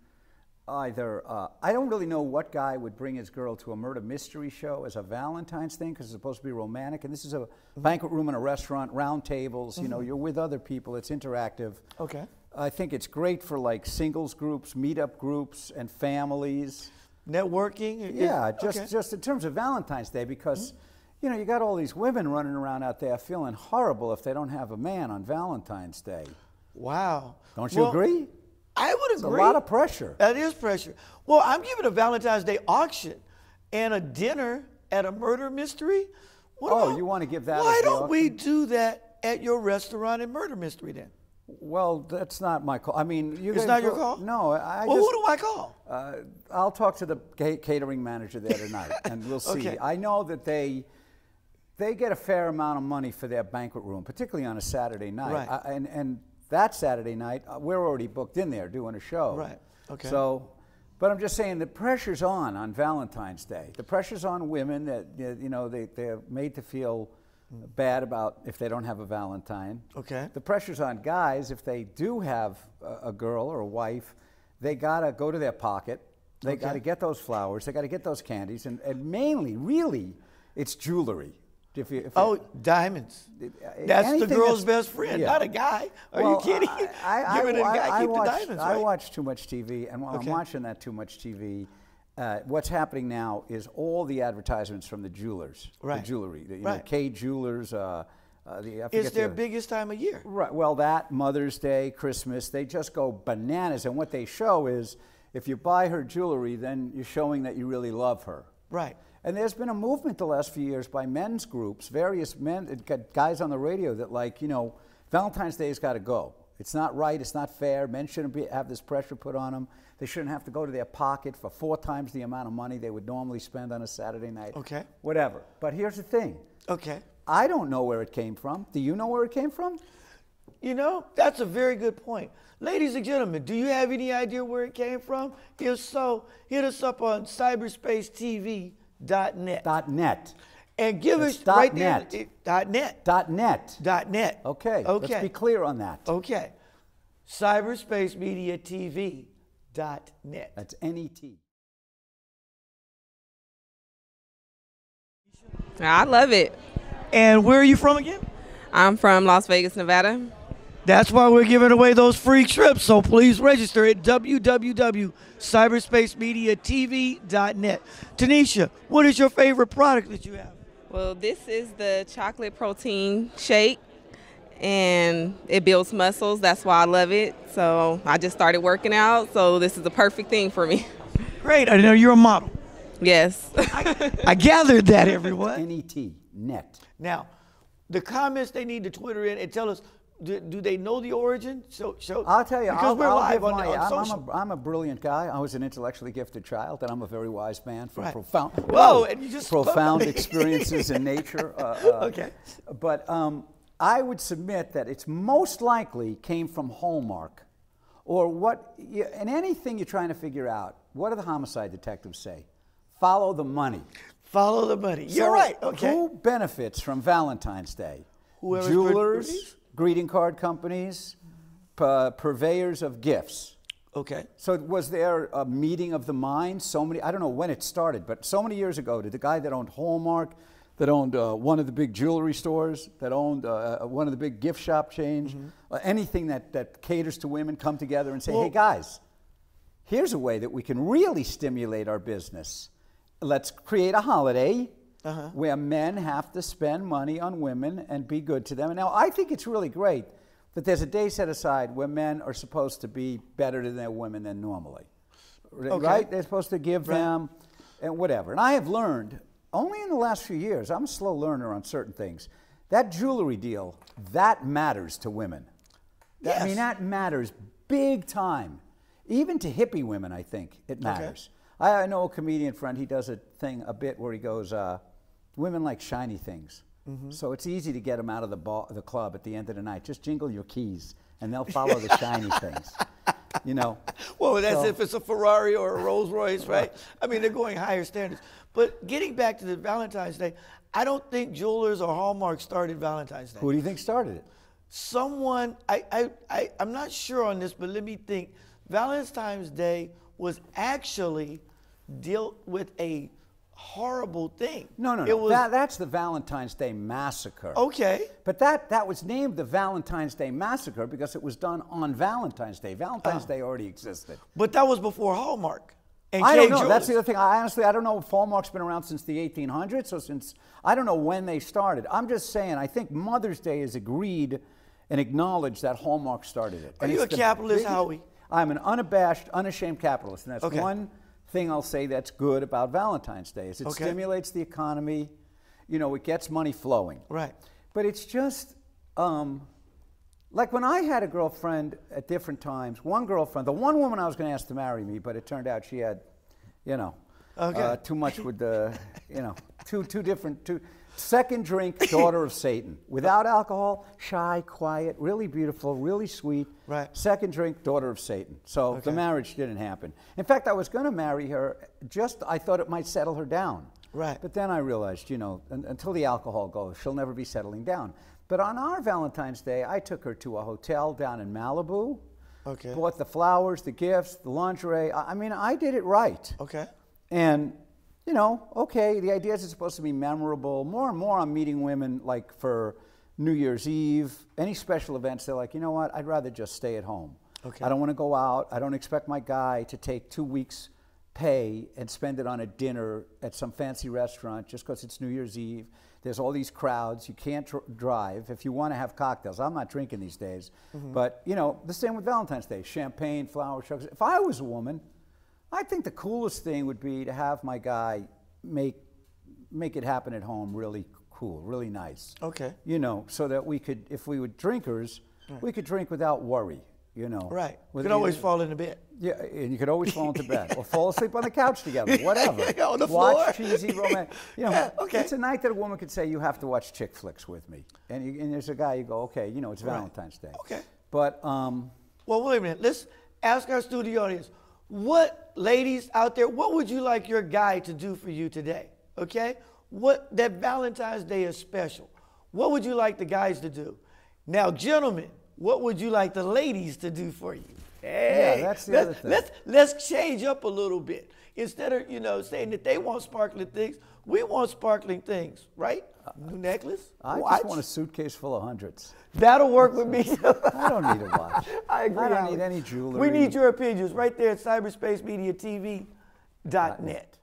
either, I don't really know what guy would bring his girl to a murder mystery show as a Valentine's thing, because it's supposed to be romantic. And this is a banquet room in a restaurant, round tables. You know, you're with other people. It's interactive. Okay. I think it's great for like singles groups, meetup groups, and families. Networking? Yeah, just in terms of Valentine's Day, because you know, you got all these women running around out there feeling horrible if they don't have a man on Valentine's Day. Wow. Don't you agree? I would agree. It's a lot of pressure. That is pressure. Well, I'm giving a Valentine's Day auction and a dinner at a murder mystery. You want to give that? Why don't we do that at your restaurant and murder mystery then? Well, that's not my call. I mean, it's not your call? No, who do I call? I'll talk to the catering manager there tonight, and we'll see. Okay. I know that they get a fair amount of money for their banquet room, particularly on a Saturday night. Right. And that Saturday night, we're already booked in there doing a show. Right. Okay. So, but I'm just saying the pressure's on Valentine's Day. The pressure's on women that you know they're made to feel bad about if they don't have a Valentine. Okay. The pressure's on guys if they do have a girl or a wife. They gotta go to their pocket. They gotta get those flowers. They gotta get those candies, and mainly, really, it's jewelry. Diamonds. That's the girl's best friend, not a guy. Are you kidding? I watch too much TV, and while I'm watching that too much TV, what's happening now is all the advertisements from the jewelers, the jewelry, you know, K Jewelers. It's their biggest time of year. Right. Well, that Mother's Day, Christmas, they just go bananas, and what they show is if you buy her jewelry, then you're showing that you really love her. Right. And there's been a movement the last few years by men's groups, various men, guys on the radio that like, you know, Valentine's Day's got to go. It's not right. It's not fair. Men shouldn't have this pressure put on them. They shouldn't have to go to their pocket for 4 times the amount of money they would normally spend on a Saturday night. Okay. Whatever. But here's the thing. Okay. I don't know where it came from. Do you know where it came from? You know, that's a very good point. Ladies and gentlemen, do you have any idea where it came from? If so, hit us up on cyberspacetv.net. .net. And give it's us right .net. there. .net. .net. .net. Okay. Let's be clear on that. Okay. Cyberspacemediatv.net. That's N-E-T. I love it. And where are you from again? I'm from Las Vegas, Nevada. That's why we're giving away those free trips. So please register at www.cyberspacemediatv.net. Tanisha, what is your favorite product that you have? Well, this is the chocolate protein shake, and it builds muscles. That's why I love it. So I just started working out, so this is the perfect thing for me. Great. I know you're a model. Yes. I gathered that, everyone. N-E-T, net. Now, the comments they need to Twitter in and tell us do they know the origin? So I'll tell you, because we're live on social. I'm a brilliant guy. I was an intellectually gifted child, and I'm a very wise man from profound, and you just profound experiences in nature. Okay. But I would submit that it's most likely came from Hallmark, or in anything you're trying to figure out. What do the homicide detectives say? Follow the money. Follow the money. You're right. Okay. Who benefits from Valentine's Day? Whoever's Jewelers, greeting card companies, purveyors of gifts. Okay. So was there a meeting of the minds? I don't know when it started, but so many years ago, did the guy that owned Hallmark, that owned one of the big jewelry stores, that owned one of the big gift shop chains, anything that caters to women, come together and say, hey guys, here's a way that we can really stimulate our business. Let's create a holiday where men have to spend money on women and be good to them. And now I think it's really great that there's a day set aside where men are supposed to be better to their women than normally. Right? They're supposed to give them and whatever. And I have learned, only in the last few years, I'm a slow learner on certain things, that jewelry deal, that matters to women. Yes. I mean, that matters big time. Even to hippie women, I think it matters. I know a comedian friend, he does a bit where he goes, women like shiny things. So it's easy to get them out of the club at the end of the night. Just jingle your keys, and they'll follow the shiny things. You know. Well, that's if it's a Ferrari or a Rolls Royce, right? I mean, they're going higher standards. But getting back to the Valentine's Day, I don't think jewelers or Hallmark started Valentine's Day. Who do you think started it? Someone, I'm not sure on this, but let me think. Valentine's Day was actually dealt with a horrible thing. No. It was, that's the Valentine's Day Massacre. Okay. But that was named the Valentine's Day Massacre because it was done on Valentine's Day. Valentine's Day already existed. But that was before Hallmark. And I don't know. Jewelers. That's the other thing. I don't know if Hallmark's been around since the 1800s, so I don't know when they started. I'm just saying, I think Mother's Day is agreed and acknowledged that Hallmark started it. Are you a capitalist, Howie? I'm an unabashed, unashamed capitalist, and that's one thing I'll say that's good about Valentine's Day is it stimulates the economy. You know, it gets money flowing. Right. But it's just like when I had a girlfriend at different times. One girlfriend, the one woman I was going to ask to marry me, but it turned out she had, you know, too much with the, you know, two different. Second drink, daughter of Satan. Without alcohol, shy, quiet, really beautiful, really sweet. Right. Second drink, daughter of Satan. So the marriage didn't happen. In fact, I was going to marry her, I thought it might settle her down. Right. But then I realized, you know, until the alcohol goes, she'll never be settling down. But on our Valentine's Day, I took her to a hotel down in Malibu. Okay. Bought the flowers, the gifts, the lingerie. I mean, I did it right. Okay. And you know, okay, the idea is it's supposed to be memorable. More and more I'm meeting women like for New Year's Eve, any special events, they're like, you know what, I'd rather just stay at home. Okay. I don't want to go out. I don't expect my guy to take 2 weeks pay and spend it on a dinner at some fancy restaurant just because it's New Year's Eve. There's all these crowds. You can't drive. If you want to have cocktails, I'm not drinking these days. But, you know, the same with Valentine's Day, champagne, flowers, chocolates. If I was a woman, I think the coolest thing would be to have my guy make it happen at home really cool, really nice. Okay. You know, so that we could, if we were drinkers, we could drink without worry, you know. Right. You could always fall into bed. Yeah, and you could always fall into bed or fall asleep on the couch together, whatever. On the floor. Watch cheesy romance. You know, Yeah, okay. It's a night that a woman could say, you have to watch chick flicks with me. And there's a guy, you go, okay, you know, it's Valentine's Day. Okay. But, well, wait a minute. Let's ask our studio audience. What, ladies out there, what would you like your guy to do for you today? Okay? That Valentine's Day is special. What would you like the guys to do? Now, gentlemen, what would you like the ladies to do for you? Hey, yeah, that's the other thing. Let's change up a little bit. Instead of, you know, saying that they want sparkling things, we want sparkling things, right? New necklace, I watch. just want a suitcase full of hundreds. That'll work with me. I don't need a watch. I agree. I don't need any jewelry. We need your opinions right there at cyberspacemediatv.net.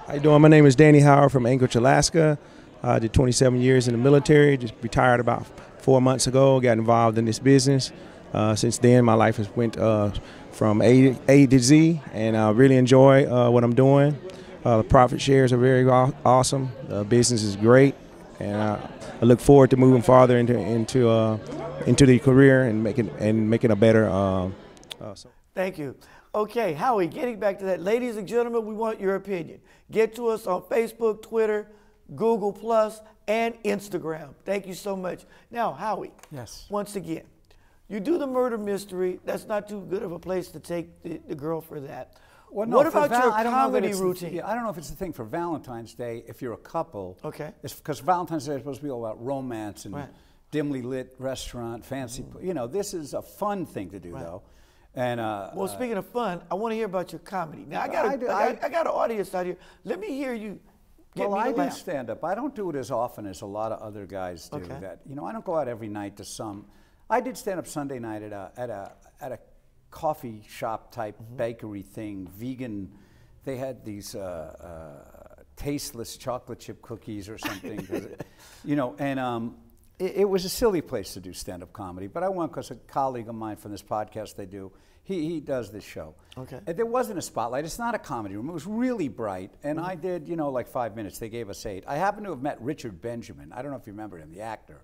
How you doing? My name is Danny Howard from Anchorage, Alaska. I did 27 years in the military, just retired about 4 months ago, got involved in this business. Since then, my life has went from A to Z, and I really enjoy what I'm doing. The profit shares are very awesome. The business is great. and I look forward to moving farther into the career and making a better. Thank you. Okay, Howie, getting back to that, ladies and gentlemen, we want your opinion. Get to us on Facebook, Twitter, Google Plus, and Instagram. Thank you so much. Now, Howie. Yes. Once again, you do the murder mystery. That's not too good of a place to take the girl for that. Well, no, what about your comedy routine? routine? I don't know if it's the thing for Valentine's Day if you're a couple. Okay. It's because Valentine's Day is supposed to be all about romance and dimly lit restaurant, fancy. You know, this is a fun thing to do, though. And well, speaking of fun, I want to hear about your comedy. Now, I got an audience out here. Let me hear you. Well, I do stand up. I don't do it as often as a lot of other guys do. Okay. That I don't go out every night to some. I did stand up Sunday night at a coffee shop type bakery thing, vegan. They had these tasteless chocolate chip cookies or something, and it was a silly place to do stand up comedy. But I went because a colleague of mine from this podcast they do. He does this show. Okay. And there wasn't a spotlight. It's not a comedy room. It was really bright. And I did, like 5 minutes. They gave us 8. I happen to have met Richard Benjamin. I don't know if you remember him, the actor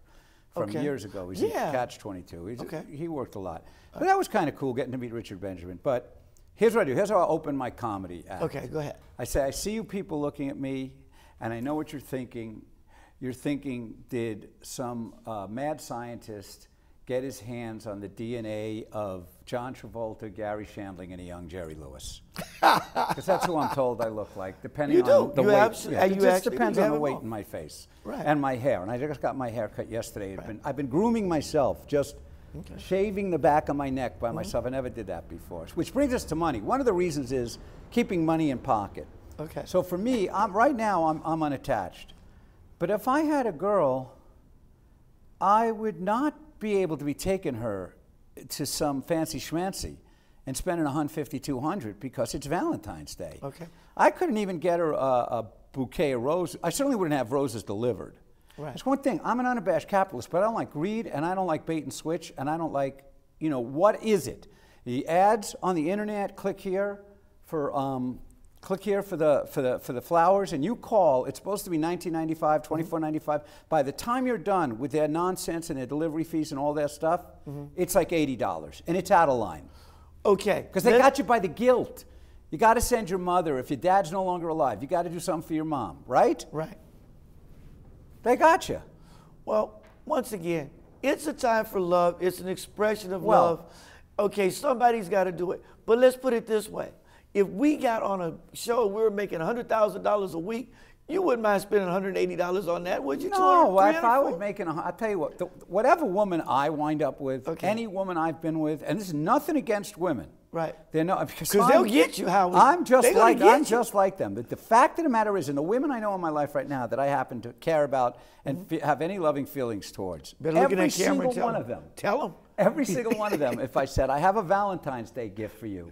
from years ago. He's in Catch-22. He worked a lot. But that was kind of cool getting to meet Richard Benjamin. But here's what I do. Here's how I open my comedy act. Okay, go ahead. I say, I see you people looking at me, and I know what you're thinking. You're thinking, did some mad scientist get his hands on the DNA of John Travolta, Gary Shandling, and a young Jerry Lewis? Because that's who I'm told I look like, depending on the weight. It just depends on the weight in my face and my hair. And I just got my hair cut yesterday. I've been grooming myself, just shaving the back of my neck by myself. I never did that before. Which brings us to money. One of the reasons is keeping money in pocket. Okay. So for me, right now I'm unattached. But if I had a girl, I would not be able to be taking her to some fancy schmancy and spending $150, $200 because it's Valentine's Day. Okay. I couldn't even get her a bouquet of roses. I certainly wouldn't have roses delivered. Right. That's one thing. I'm an unabashed capitalist, but I don't like greed, and I don't like bait and switch, and I don't like, what is it? The ads on the internet, click here for the flowers, and you call. It's supposed to be $19.95, $24.95. By the time you're done with their nonsense and their delivery fees and all that stuff, it's like $80, and it's out of line. Okay. Because they got you by the guilt. You got to send your mother. If your dad's no longer alive, you got to do something for your mom, right? Right. They got you. Well, once again, it's a time for love. It's an expression of love. Okay, somebody's got to do it. But let's put it this way. If we got on a show we were making $100,000 a week, you wouldn't mind spending $180 on that, would you? No, if I was making I'll tell you what, whatever woman I wind up with, any woman I've been with, and this is nothing against women. Right. They're not, because they'll get you, Howard. I'm just like them. But the fact of the matter is, and the women I know in my life right now that I happen to care about and have any loving feelings towards, every single one of them. Tell them. Every single one of them, if I said, I have a Valentine's Day gift for you,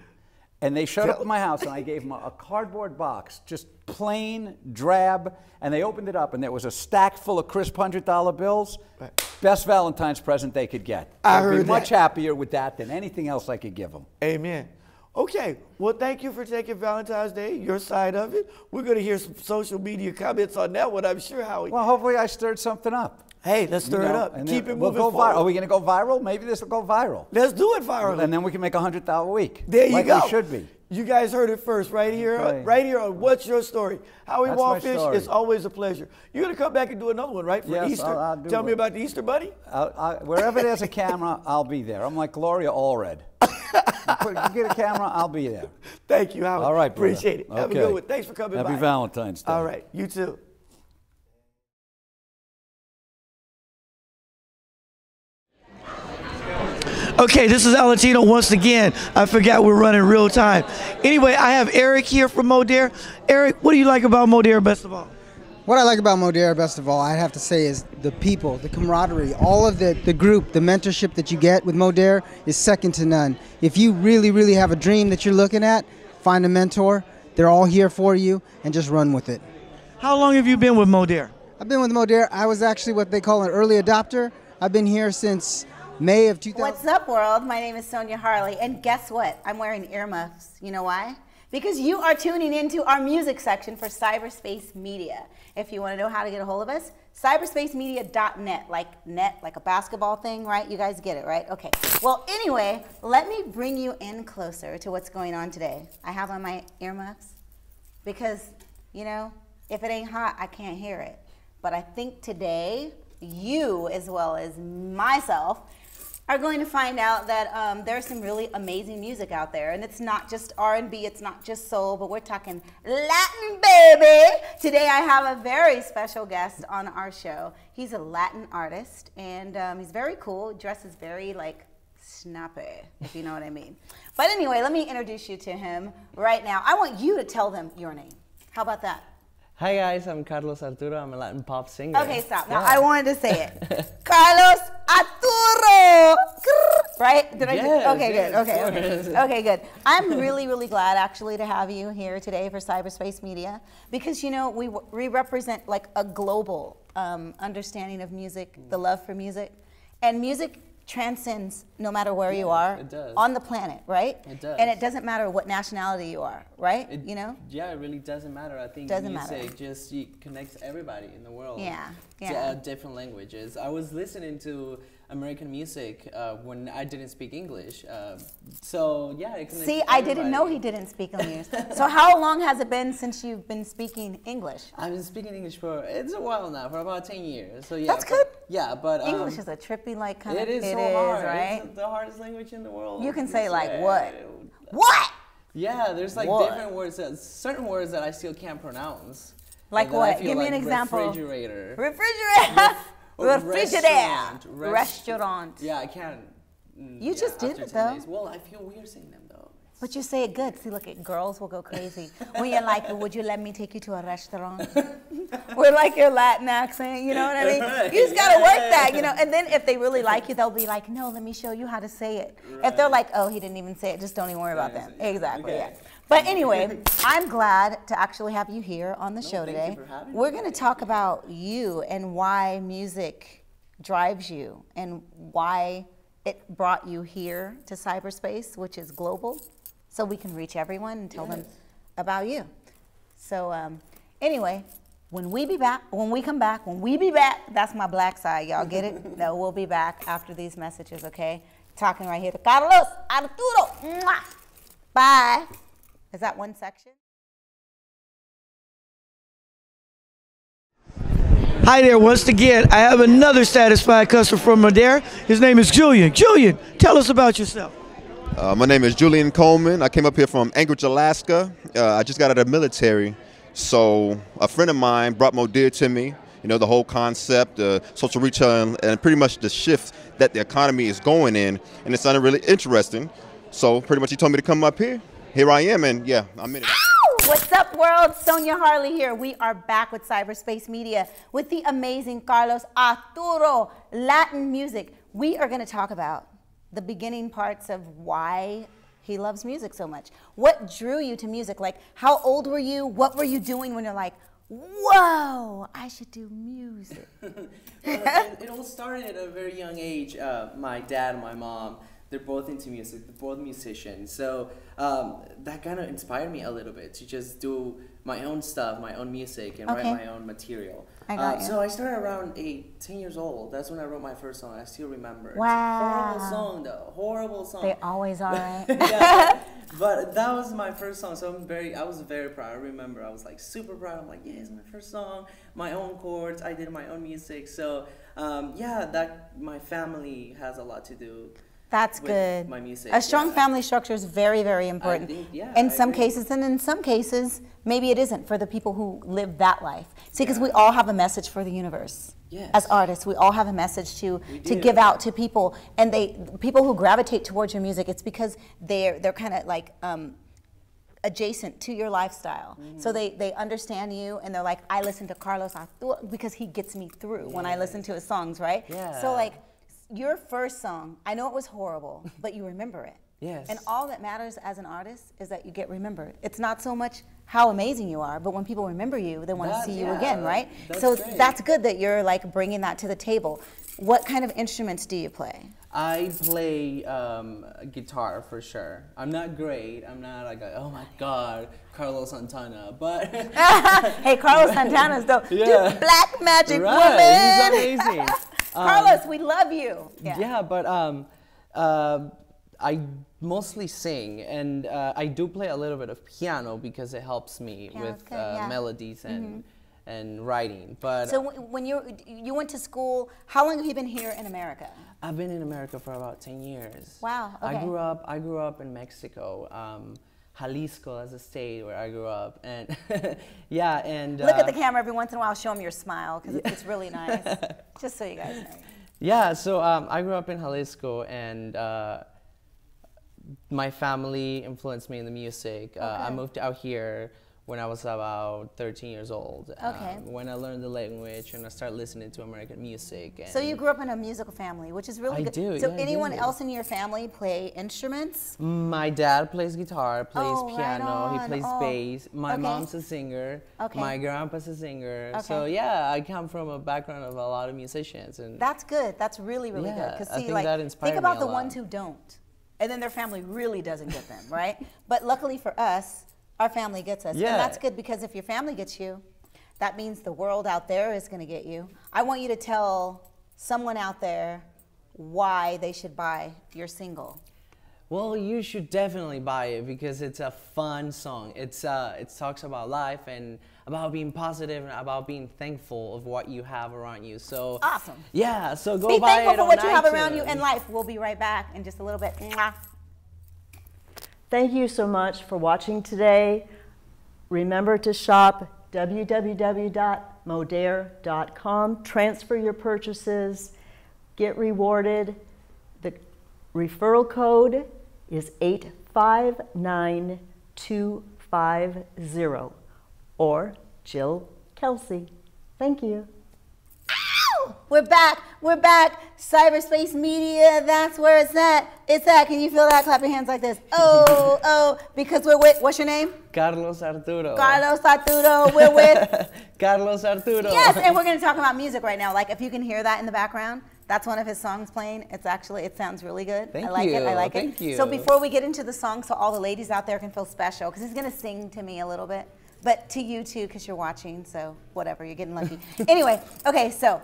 and they showed up at my house, and I gave them a cardboard box, just plain, drab, and they opened it up, and there was a stack full of crisp $100 bills. Best Valentine's present they could get. I'd be much happier with that than anything else I could give them. Amen. Okay, well, thank you for taking Valentine's Day, your side of it. We're going to hear some social media comments on that one, I'm sure, Howie. Well, hopefully I stirred something up. Hey, let's stir it up. Keep it moving forward. Are we going to go viral? Maybe this will go viral. Let's do it viral. And then we can make $100 a week. There you go. Like we should be. You guys heard it first right here, on What's Your Story? Howie Wallfish, it's always a pleasure. You're going to come back and do another one, right, for Easter? I'll do Tell me about the Easter Bunny. Wherever there's a camera, I'll be there. I'm like Gloria Allred. You get a camera, I'll be there. Thank you, Howie. All right, brother. Appreciate it. Have a good one. Thanks for coming by. Happy Valentine's Day. All right, you too. Okay, this is Valentino once again. I forgot we're running real time. Anyway, I have Eric here from Modere. Eric, what do you like about Modere best of all? What I like about Modere best of all, I have to say, is the people, the camaraderie, all of the group, the mentorship that you get with Modere is second to none. If you really, really have a dream that you're looking at, find a mentor. They're all here for you, and just run with it. How long have you been with Modere? I've been with Modere. I was actually what they call an early adopter. I've been here since May of 2000. What's up, world? My name is Sonia Harley, and guess what? I'm wearing earmuffs. You know why? because you are tuning into our music section for Cyberspace Media. If you want to know how to get a hold of us, cyberspacemedia.net, like a basketball thing, right? You guys get it, right? Okay. Well, anyway, let me bring you in closer to what's going on today. I have on my earmuffs because, you know, if it ain't hot, I can't hear it. But I think today, you as well as myself are going to find out that there's some really amazing music out there, and it's not just R&B, it's not just soul, but we're talking Latin, baby. Today I have a very special guest on our show. He's a Latin artist, and he's very cool, dresses very like snappy, if you know what I mean. But anyway, let me introduce you to him right now. I want you to tell them your name. How about that? Hi guys, I'm Carlos Arturo. I'm a Latin pop singer. Okay, stop. Now I wanted to say it. Carlos Arturo. Right? Did I? Yes, Okay, yes, good. Okay, good. I'm really, really glad actually to have you here today for Cyberspace Media because, you know, we represent like a global understanding of music, the love for music, and music transcends no matter where you are on the planet, right? It does. And it doesn't matter what nationality you are, right? You know? Yeah, it really doesn't matter. I think music just connects everybody in the world. Yeah, to different languages. I was listening to American music when I didn't speak English. So yeah, it connects See, I didn't know he didn't speak English. So how long has it been since you've been speaking English? I've been speaking English it's a while now, for about 10 years. So yeah. That's good. Yeah, but English is a trippy like kind of. It is so hard, right? It's the hardest language in the world. You can say like what? What? Yeah, there's like different words, certain words that I still can't pronounce. Like what? Give me an example. Refrigerator. Refrigerator. Refrigerator. Restaurant. Yeah, I can't. You just did it though. Well, I feel weird saying them though. But you say it good. See, look, girls will go crazy when you're like, "Would you let me take you to a restaurant?" With like your Latin accent, you know what I mean? You just gotta work that, you know. And then if they really like you, they'll be like, "No, let me show you how to say it." If they're like, "Oh, he didn't even say it," just don't even worry about them. Exactly. Okay. Yeah. But anyway, I'm glad to actually have you here on the show today. We're going to talk about you and why music drives you and why it brought you here to cyberspace, which is global, so we can reach everyone and tell them about you. So anyway, when we come back, that's my black side, y'all get it? No, we'll be back after these messages, okay? Talking right here to Carlos Arturo. Mwah. Bye. Is that one section? Hi there, once again, I have another satisfied customer from Madera. His name is Julian. Julian, tell us about yourself. My name is Julian Coleman. I came up here from Anchorage, Alaska. I just got out of the military. So a friend of mine brought Modere to me. You know, the whole concept, social retail, and pretty much the shift that the economy is going in. And it sounded really interesting. So pretty much he told me to come up here. Here I am, and yeah, I'm in it. What's up, world? Sonia Harley here. We are back with Cyberspace Media with the amazing Carlos Arturo, Latin music. We are going to talk about the beginning parts of why he loves music so much. What drew you to music? Like, how old were you? What were you doing when you're like, whoa, I should do music? It all started at a very young age. My dad and my mom, they're both into music, they're both musicians. So that kind of inspired me a little bit to just do my own stuff, my own music, and write my own material. So I started around 10 years old. That's when I wrote my first song. I still remember. Wow. Horrible song though, horrible song. They always are, right? Yeah, but that was my first song, so I was very proud. I remember I was like super proud. I'm like, yeah, it's my first song, my own chords. I did my own music. So yeah, my family has a lot to do. That's good. My music. A strong family structure is very, very important. In some cases, and in some cases, maybe it isn't for the people who live that life. See, because we all have a message for the universe. Yes. As artists, we all have a message to give out to people, and people who gravitate towards your music, it's because they're kind of like adjacent to your lifestyle. So they understand you, and they're like, I listen to Carlos Arturo because he gets me through when I listen to his songs, right? Yeah. So like, your first song, I know it was horrible, but you remember it. Yes. And all that matters as an artist is that you get remembered. It's not so much how amazing you are, but when people remember you, they want to see you again, right? That's great. That's good that you're like bringing that to the table. What kind of instruments do you play? I play guitar for sure. I'm not great. I'm not like, oh my God, Carlos Santana, but. Hey, Carlos Santana's the black magic woman. He's amazing. Carlos, we love you. Yeah, but I mostly sing, and I do play a little bit of piano because it helps me with melodies and writing. But so when you went to school, how long have you been here in America? I've been in America for about 10 years. Wow. Okay. I grew up in Mexico. Jalisco as a state where I grew up, and look at the camera every once in a while. Show them your smile because it's really nice. Just so you guys know. Yeah. So I grew up in Jalisco, and my family influenced me in the music. I moved out here when I was about 13 years old. Okay. When I learned the language and I started listening to American music. And so you grew up in a musical family, which is really good. do. So Yeah, anyone else in your family play instruments? My dad plays guitar, plays piano, right he plays bass. My mom's a singer. Okay. My grandpa's a singer. Okay. So yeah, I come from a background of a lot of musicians, and that's good. That's really, really good. Yeah, Because I see, think that inspired think about me a the lot. ones who don't, and then their family really doesn't get them, right? But luckily for us, our family gets us. Yeah. And that's good because if your family gets you, that means the world out there is going to get you. I want you to tell someone out there why they should buy your single. well, you should definitely buy it because it's a fun song. It talks about life and about being positive and about being thankful of what you have around you. So awesome. Yeah, so go Be buy it thankful for on what you have iTunes. around you in life. We'll be right back in just a little bit. Mwah. Thank you so much for watching today. Remember to shop www.modere.com. Transfer your purchases. Get rewarded. The referral code is 859250 or Jill Kelsey. Thank you. We're back. We're back. Cyberspace media, that's where it's at. It's at. Can you feel that? Clap your hands like this. Oh, oh, because we're with, what's your name? Carlos Arturo. Carlos Arturo. We're with Carlos Arturo. Yes, and we're going to talk about music right now. Like if you can hear that in the background, that's one of his songs playing. It's actually, it sounds really good. Thank I like you. it. I like Thank it. you. So before we get into the song, so all the ladies out there can feel special, because he's going to sing to me a little bit, but to you too, because you're watching. So whatever, you're getting lucky. Anyway, okay, so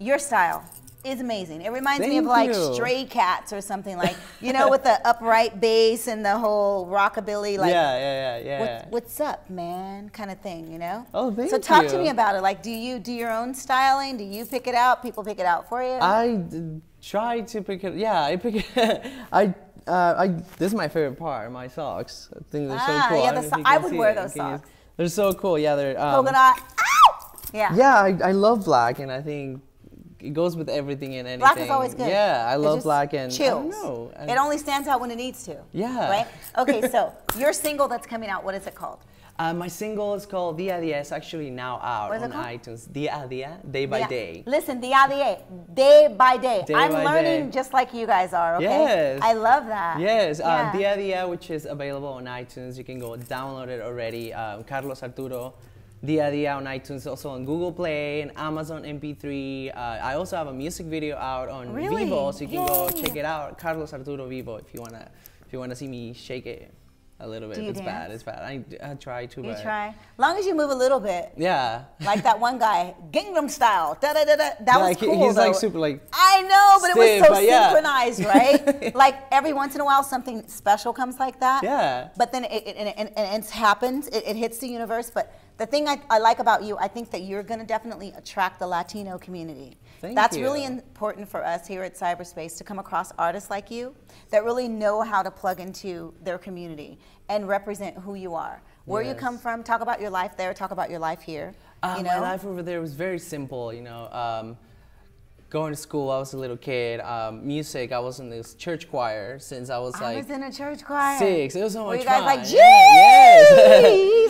your style is amazing. It reminds me of like Stray Cats or something, like, you know, with the upright bass and the whole rockabilly, like, what's up, man, kind of thing, you know? Oh, thank you. So talk to me about it. Like, do you do your own styling? Do you pick it out? People pick it out for you? I try to pick it. Yeah, I pick it. This is my favorite part. My socks. I think they're so cool. Yeah, I would wear those socks. They're so cool. Yeah, they're polka dot. Ow! Yeah. Yeah, I love black, and I think it goes with everything and anything. Black is always good. Yeah, I love black, and chills. I don't know. It only stands out when it needs to. Yeah. Right? Okay, so your single that's coming out, what is it called? My single is called Dia a Dia. It's actually now out on iTunes. Dia a Dia, Day by Day. Listen, Dia a Dia, day by day. Day I'm by learning day. just like you guys are, okay? Yes. I love that. Yes, Yeah. Dia a Dia, which is available on iTunes. You can go download it already. Carlos Arturo. Dia a Dia on iTunes, also on Google Play and Amazon MP3. I also have a music video out on Vivo, so you can go check it out. Carlos Arturo Vivo, if you wanna see me shake it a little bit. Do you It's dance? bad. It's bad. I try to. You but try? Long as you move a little bit. Yeah. Like that one guy, Gangnam Style. Da da da da. That was cool. He's though. like super like. I know, but stiff, it was so but yeah. synchronized, right? Like every once in a while, something special comes like that. Yeah. But then it's happened. It hits the universe. But the thing I like about you, I think that you're going to definitely attract the Latino community. That's really important for us here at Cyberspace, to come across artists like you that really know how to plug into their community and represent who you are. Where you come from, talk about your life there, talk about your life here. You know? My life over there was very simple, you know. Going to school, I was a little kid. Music, I was in this church choir since I was I like was in a church choir. 6. It was so Were much you guys fun. like, Jesus!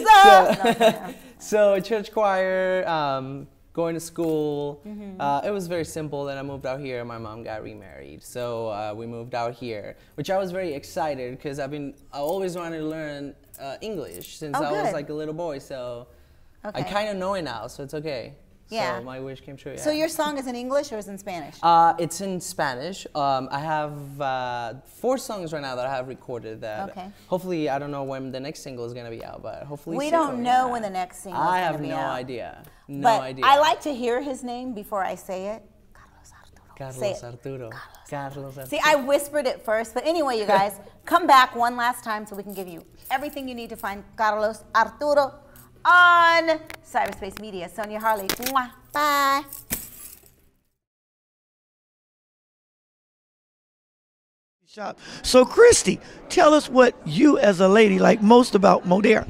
Yes. So church choir, going to school. It was very simple. Then I moved out here. My mom got remarried, so we moved out here, which I was very excited because I always wanted to learn English since I was like a little boy. So I kind of know it now, so it's okay. Yeah. So my wish came true. Yeah. So your song is in English or is it in Spanish? It's in Spanish. I have 4 songs right now that I have recorded that hopefully, I don't know when the next single is going to be out, but hopefully we soon, don't know when the next single is going to be out. I have no idea. No but idea. I like to hear his name before I say it. Carlos Arturo. Carlos Arturo. See, I whispered it first, but anyway, you guys, come back one last time so we can give you everything you need to find Carlos Arturo on Cyberspace Media. Sonia Harley, mwah, bye. So, Christy, tell us what you as a lady like most about Modere.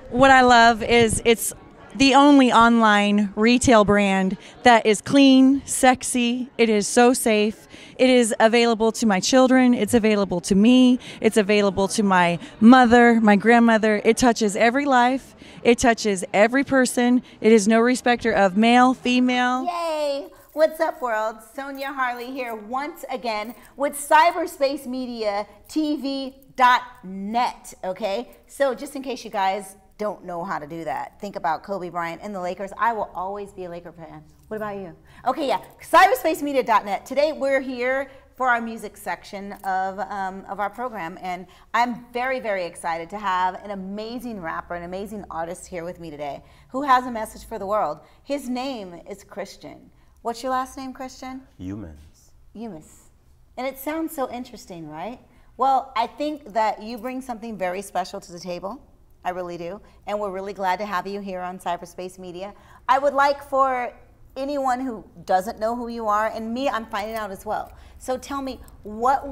What I love is it's the only online retail brand that is clean, sexy, it is so safe. It is available to my children, it's available to me, it's available to my mother, my grandmother. It touches every life, it touches every person. It is no respecter of male, female. Yay! What's up, world? Sonia Harley here once again with Cyberspace Media TV.net, okay? So just in case you guys don't know how to do that, think about Kobe Bryant and the Lakers. I will always be a Laker fan. What about you? Okay, yeah, cyberspacemedia.net. Today we're here for our music section of our program, and I'm very, very excited to have an amazing rapper, an amazing artist here with me today who has a message for the world. His name is Christian. What's your last name, Christian? Humans. Humus. And it sounds so interesting, right? Well, I think that you bring something very special to the table. I really do. And we're really glad to have you here on Cyberspace Media. I would like for anyone who doesn't know who you are, and me, I'm finding out as well. So tell me, what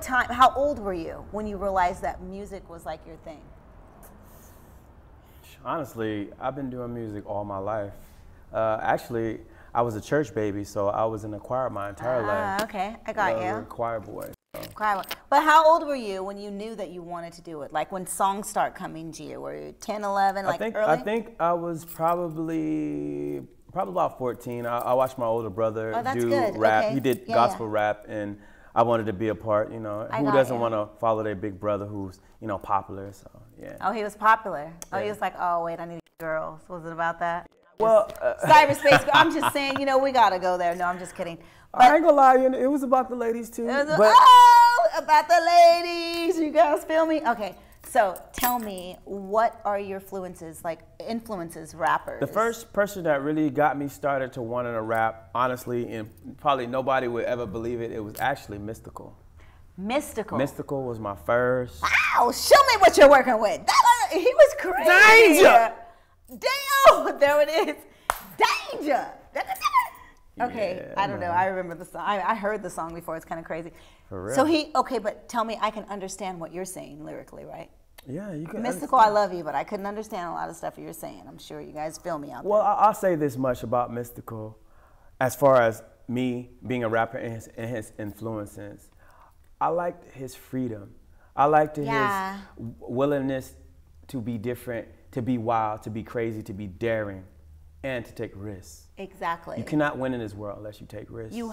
time, how old were you when you realized that music was like your thing? Honestly, I've been doing music all my life. Actually, I was a church baby, so I was in the choir my entire life. Okay, I got you. I was a choir boy. Choir boy. But how old were you when you knew that you wanted to do it? Like when songs start coming to you? Were you 10, 11, like early? I think I was probably about 14. I watched my older brother do rap. Okay. He did gospel rap, and I wanted to be a part. You know, who doesn't want to follow their big brother who's popular? So yeah. Oh, he was popular. Oh, he was like, oh wait, I need girls. Was it about that? Well, cyberspace. I'm just saying, we gotta go there. No, I'm just kidding. But I ain't gonna lie, it was about the ladies too. About the ladies. You guys feel me? Okay. So tell me, what are your influences, rappers? The first person that really got me started to wanting to rap, honestly, and probably nobody would ever believe it, it was actually Mystical. Mystical? Mystical was my first. Wow, show me what you're working with. He was crazy. Danger! Damn, there it is. Danger. Okay, Yeah, I don't know. I remember the song. I heard the song before. It's kind of crazy. For real. So okay, but tell me, I can understand what you're saying lyrically, right? Yeah, you can. Mystical, I love you, but I couldn't understand a lot of stuff you're saying. I'm sure you guys feel me out there. Well, I'll say this much about Mystical, as far as me being a rapper and his influences. I liked his freedom. I liked his willingness to be different, to be wild, to be crazy, to be daring, and to take risks. Exactly. You cannot win in this world unless you take risks. You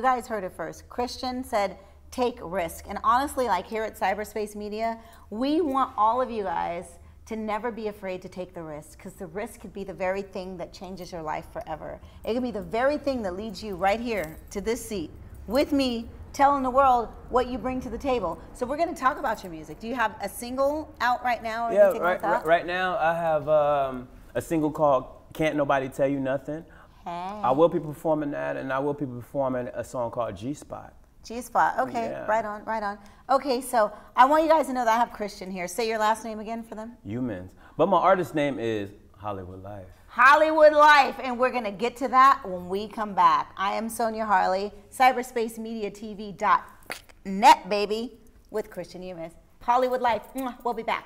guys heard it first. Christian said, take risk. And honestly, like here at Cyberspace Media, we want all of you guys to never be afraid to take the risk, because the risk could be the very thing that changes your life forever. It could be the very thing that leads you right here to this seat with me, telling the world what you bring to the table. So we're going to talk about your music. Do you have a single out right now or anything like that? Right now I have a single called Can't Nobody Tell You Nothing. Hey. I will be performing that, and I will be performing a song called G-Spot. G-Spot, okay, Yeah. right on, right on. Okay, so I want you guys to know that I have Christian here. Say your last name again for them. Humans. But my artist name is Hollywood Life. Hollywood Life, and we're gonna get to that when we come back. I am Sonia Harley, cyberspacemedia.tv.net, baby, with Christian Humus. Hollywood Life, we'll be back.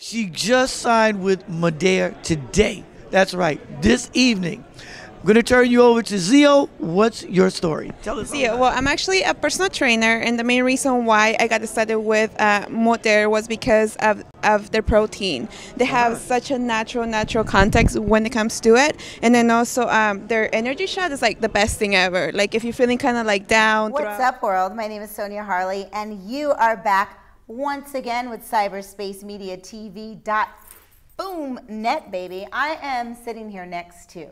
She just signed with Modere today. That's right, this evening. I'm going to turn you over to Zio. What's your story? Tell us. Zio, well, I'm actually a personal trainer, and the main reason why I got started with Modere was because of their protein. They have such a natural context when it comes to it, and then also their energy shot is like the best thing ever. Like if you're feeling kind of like down. What's up, world? My name is Sonia Harley, and you are back once again with Cyberspace Media TV .boom.net, baby. I am sitting here next to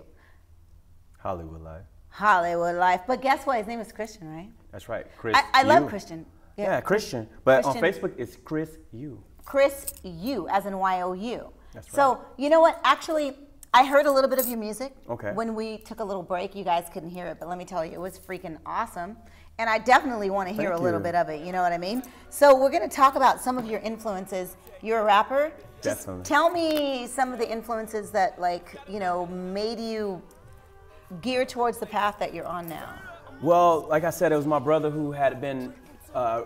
Hollywood Life. Hollywood Life. But guess what? His name is Christian, right? That's right. Chris. I love Christian. Yeah, Christian. But Christian. on Facebook, it's Chris U. Chris U, as in Y-O-U. That's right. So, you know what? Actually, I heard a little bit of your music. Okay. When we took a little break, you guys couldn't hear it, but let me tell you, it was freaking awesome. And I definitely want to hear a little bit of it, you know what I mean? So we're going to talk about some of your influences. You're a rapper. Just Definitely. tell me some of the influences that, like, you know, made you gear towards the path that you're on now. Well, like I said, it was my brother who had been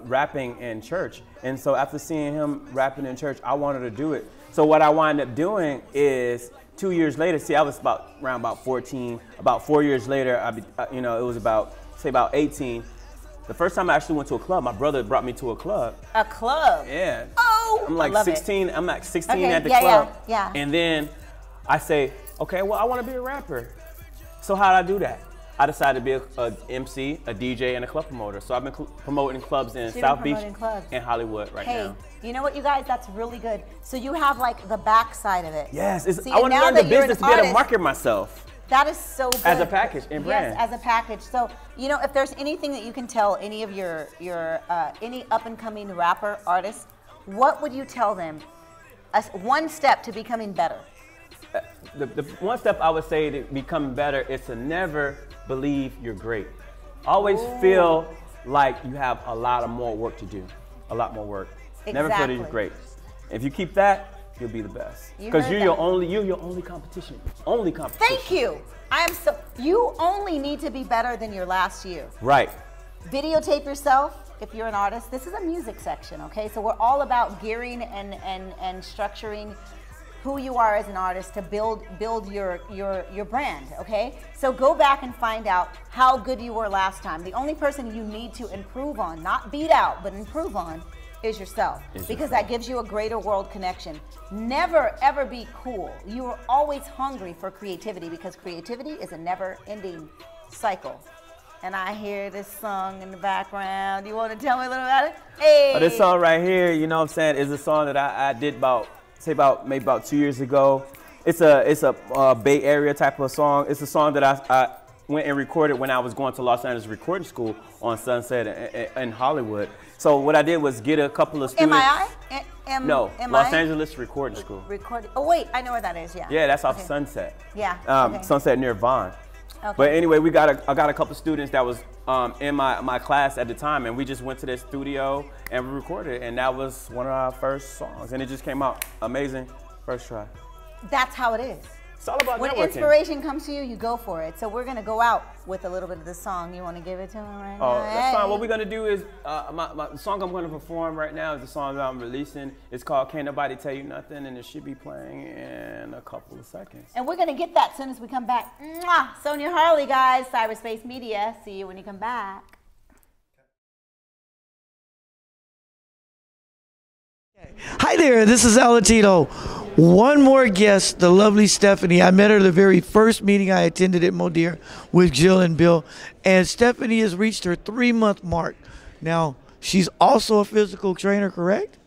rapping in church. And so after seeing him rapping in church, I wanted to do it. So what I wound up doing is 2 years later, see, I was around about 14. About 4 years later, you know, it was about 18. The first time I actually went to a club, my brother brought me to a club. A club? Yeah. Oh, I'm like I love 16. It. I'm like 16 okay, at the club. Yeah. And then I say, okay, well, I want to be a rapper. So how did I do that? I decided to be a MC, a DJ, and a club promoter. So I've been promoting clubs in South Beach and Hollywood right now. Hey, you know what, you guys? That's really good. So you have like the backside of it. Yes, See, I want to learn the business to be able to market myself. That is so good. As a package and brand. Yes, as a package. So, you know, if there's anything that you can tell any of your any up-and-coming rapper artists, what would you tell them? One step to becoming better. The one step I would say to become better is to never believe you're great. Always feel like you have a lot of more work to do. A lot more work. Exactly. Never feel that you're great. If you keep that, you'll be the best. Because you're your only competition. Only competition. Thank you. You only need to be better than your last year. Right. Videotape yourself if you're an artist. This is a music section, okay? So we're all about gearing and structuring who you are as an artist to build your brand, okay? So go back and find out how good you were last time. The only person you need to improve on, not beat out, but improve on, is yourself. Because that gives you a greater world connection. Never ever be cool. You are always hungry for creativity because creativity is a never-ending cycle. And I hear this song in the background. You want to tell me a little about it? Hey! This song right here, you know what I'm saying, is a song that I did maybe about 2 years ago. It's a Bay Area type of song. It's a song that I went and recorded when I was going to Los Angeles Recording School on Sunset in Hollywood. So what I did was get a couple of students. No, Los Angeles Recording School. Oh wait, I know where that is. Yeah. Yeah, that's off Sunset. Yeah. Sunset near Vaughn. Okay. But anyway, I got a couple students that was in my class at the time, and we just went to the studio and we recorded it, and that was one of our first songs, and it just came out amazing first try. That's how it is. It's all about when networking. Inspiration comes to you, you go for it. So we're gonna go out with a little bit of this song. You want to give it to him right now? Oh, that's fine. What we're gonna do is the song I'm gonna perform right now is the song that I'm releasing. It's called "Can't Nobody Tell You Nothing," and it should be playing in a couple of seconds. And we're gonna get that as soon as we come back. Mwah! Sonia Harley, guys, Cyberspace Media. See you when you come back. Hi there, this is Alatino. One more guest, the lovely Stephanie. I met her the very first meeting I attended at Modere with Jill and Bill. And Stephanie has reached her 3-month mark. Now, she's also a physical trainer, correct?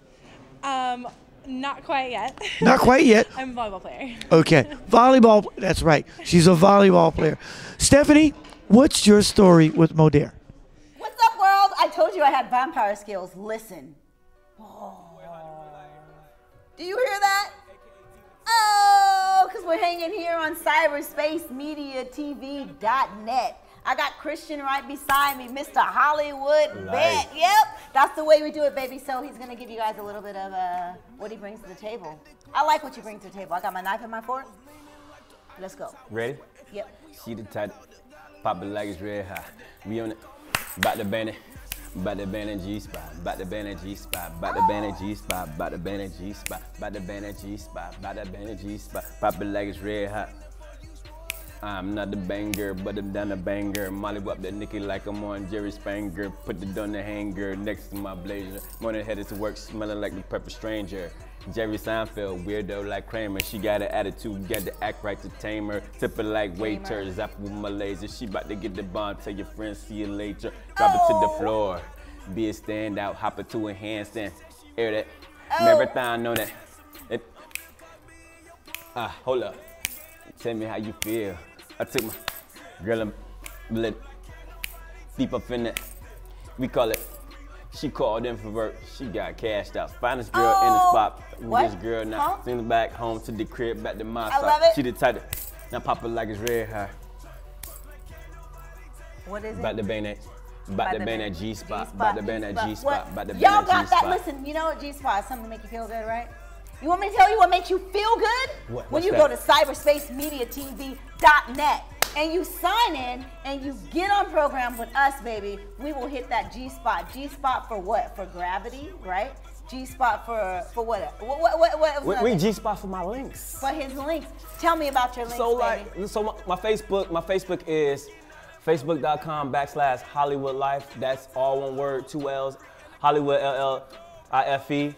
Not quite yet. Not quite yet. I'm a volleyball player. Okay, volleyball, that's right. She's a volleyball player. Stephanie, what's your story with Modere? What's up, world? I told you I had vampire skills. Listen. Oh. Do you hear that? Oh, because we're hanging here on cyberspace-media-tv.net. I got Christian right beside me, Mr. Hollywood Bet. Yep, that's the way we do it, baby. So he's going to give you guys a little bit of what he brings to the table. I like what you bring to the table. I got my knife and my fork. Let's go. Ready? Yep. She the type, pop it like it's red hot. We on it, about the bandit. About the band and G-spot, about the band and G-spot, about the band and G-spot, about the band and G-spot, about the band and G-spot, about the band and G-spot, pop it like it's red hot. I'm not the banger, but I'm down the banger. Molly up the Nicky like I'm on Jerry Spanger. Put it on the hanger next to my blazer. Morning headed to work, smelling like the perfect stranger. Jerry Seinfeld, weirdo like Kramer. She got an attitude, got to act right to tame her. Tip it like waiters, zap with my laser. She about to get the bomb, tell your friends see you later. Drop it to the floor, be a standout, hop it to a handstand. Hear that? Oh. Everything know that. Hold up. Tell me how you feel. I took my girl and let deep up in it. We call it. She called in for work. She got cashed out. Finest girl in the spot. What? This girl now. Send her back home to the crib, back to my I side. love it. She the type that now pop it like it's red high. What is it? About to bang that. About to bang that G spot. About to bang that G spot. About to bang Y'all that got G that? spot. Listen, you know what G-spot is something to make you feel good, right? You want me to tell you what makes you feel good? What? When What's you that? go to cyberspacemediatv.net and you sign in and you get on program with us, baby, we will hit that G-spot. G-spot for what? For gravity, right? G-spot for what? What We G-spot for my links. For his links. Tell me about your links, baby. So my Facebook is facebook.com/Hollywood Life. That's all one word, 2 L's. Hollywood, LLIFE.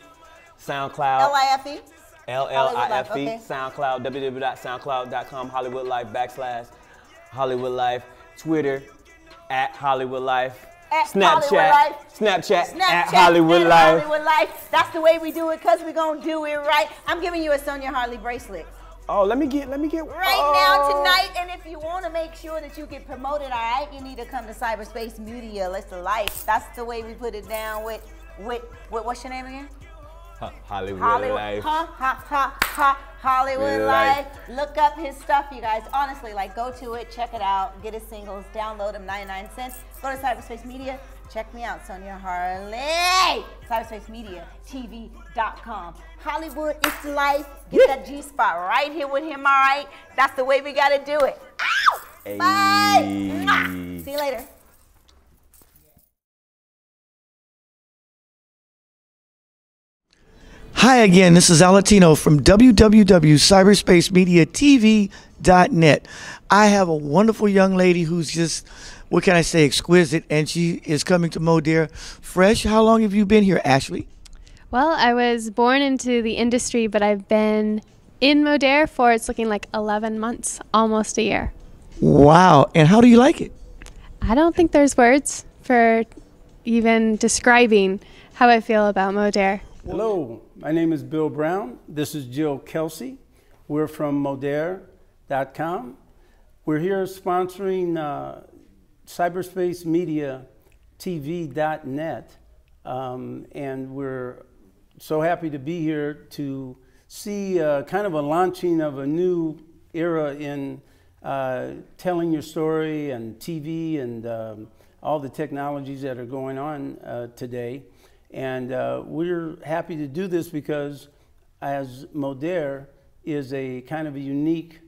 SoundCloud. L-I-F-E? LLIFE. Okay. SoundCloud, www.soundcloud.com, Hollywood Life, /Hollywood Life. Twitter, @Hollywood Life. At Snapchat, Hollywood Life. Snapchat, @Hollywood at Life. Hollywood Life. That's the way we do it, because we're going to do it right. I'm giving you a Sonia Harley bracelet. Oh, let me get. Right now, tonight, and if you want to make sure that you get promoted, all right, you need to come to Cyberspace Media. Let's the life. That's the way we put it down with what's your name again? Hollywood Life. Hollywood Real Life. life. Look up his stuff, you guys. Honestly, like, go to it, check it out, get his singles, download them, 99 cents. Go to Cyberspace Media, check me out, Sonia Harley. CyberspaceMediaTV.com. Hollywood is the life. Get that G-spot right here with him, all right? That's the way we got to do it. Ow! Bye. Mwah. See you later. Hi again, this is Alatino from www.cyberspacemediatv.net. I have a wonderful young lady who's just, what can I say, exquisite, and she is coming to Modere fresh. How long have you been here, Ashley? Well, I was born into the industry, but I've been in Modere for, it's looking like 11 months, almost a year. Wow, and how do you like it? I don't think there's words for even describing how I feel about Modere. Hello, my name is Bill Brown. This is Jill Kelsey. We're from Modere.com. We're here sponsoring CyberspaceMediaTV.net, and we're so happy to be here to see kind of a launching of a new era in telling your story and TV and all the technologies that are going on today. And we're happy to do this because as Modere is a kind of a unique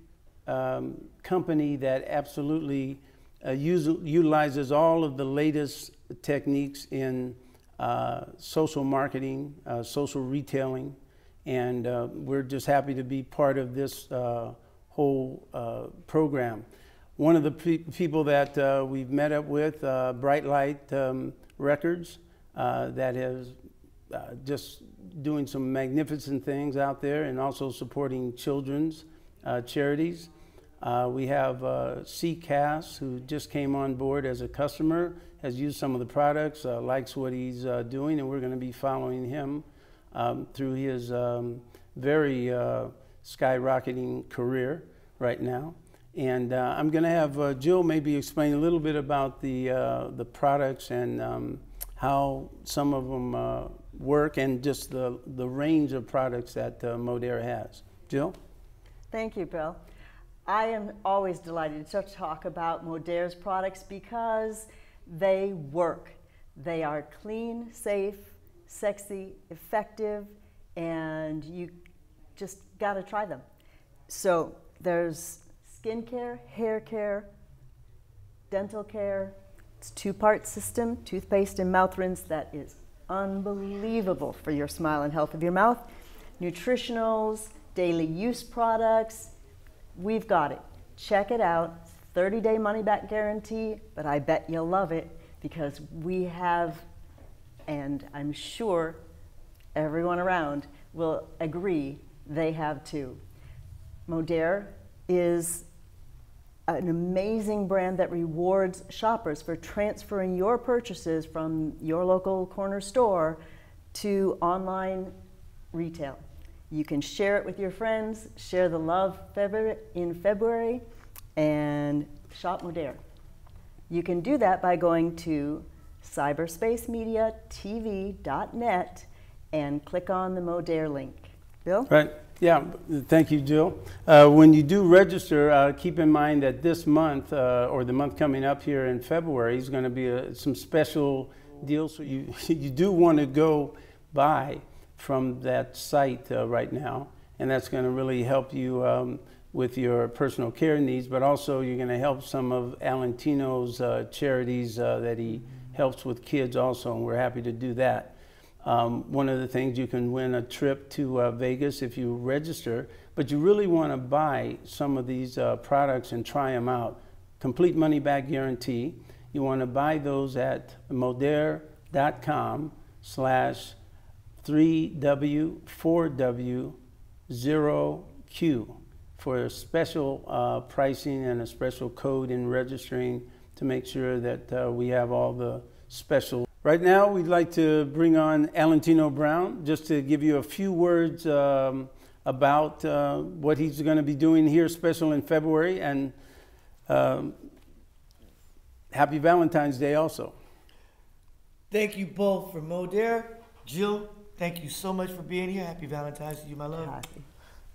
company that absolutely utilizes all of the latest techniques in social marketing, social retailing, and we're just happy to be part of this whole program. One of the people that we've met up with, Bright Light Records, that is just doing some magnificent things out there and also supporting children's charities. We have CCAS, who just came on board as a customer, has used some of the products, likes what he's doing, and we're going to be following him through his very skyrocketing career right now. And I'm going to have Jill maybe explain a little bit about the products and how some of them work and just the range of products that Modere has. Jill? Thank you, Bill. I am always delighted to talk about Modere's products because they work. They are clean, safe, sexy, effective, and you just got to try them. So there's skincare, hair care, dental care. It's a two-part system, toothpaste and mouth rinse that is unbelievable for your smile and health of your mouth. Nutritionals, daily use products, we've got it. Check it out. 30-day money-back guarantee, but I bet you'll love it because we have, and I'm sure everyone around will agree they have too. Modere is an amazing brand that rewards shoppers for transferring your purchases from your local corner store to online retail. You can share it with your friends, share the love in February, and shop Modere. You can do that by going to cyberspacemediatv.net and click on the Modere link. Bill? Right. Yeah, thank you, Jill. When you do register, keep in mind that this month, or the month coming up here in February, is going to be some special deals. So you do want to go buy from that site right now, and that's going to really help you with your personal care needs, but also you're going to help some of Alantino's charities that he helps with kids also, and we're happy to do that. One of the things, you can win a trip to Vegas if you register, but you really want to buy some of these products and try them out. Complete money back guarantee. You want to buy those at modere.com/3W4W0Q for a special pricing and a special code in registering to make sure that we have all the special. Right now, we'd like to bring on Alantino Brown just to give you a few words about what he's going to be doing here special in February, and happy Valentine's Day also. Thank you both for Modere. Jill, thank you so much for being here. Happy Valentine's to you, my love. Happy.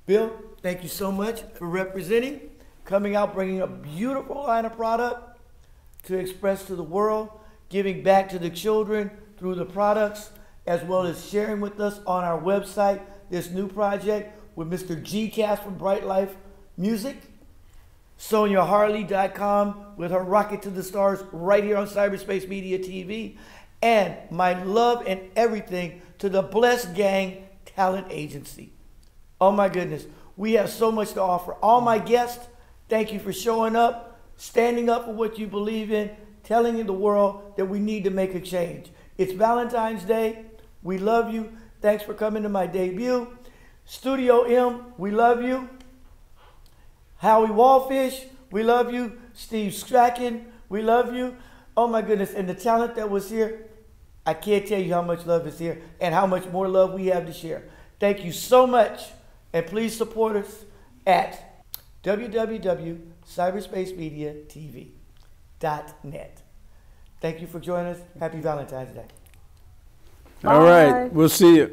Bill, thank you so much for representing, coming out, bringing a beautiful line of product to express to the world, giving back to the children through the products, as well as sharing with us on our website this new project with Mr. G-Cast from Bright Life Music. SoniaHarley.com with her Rocket to the Stars right here on Cyberspace Media TV. And my love and everything to the Blessed Gang Talent Agency. Oh my goodness, we have so much to offer. All my guests, thank you for showing up, standing up for what you believe in, telling the world that we need to make a change. It's Valentine's Day. We love you. Thanks for coming to my debut. Studio M, we love you. Howie Wallfish, we love you. Steve Strachan, we love you. Oh my goodness, and the talent that was here, I can't tell you how much love is here and how much more love we have to share. Thank you so much, and please support us at www.cyberspacemediatv.net. Thank you for joining us. Happy Valentine's Day. All right, we'll see you.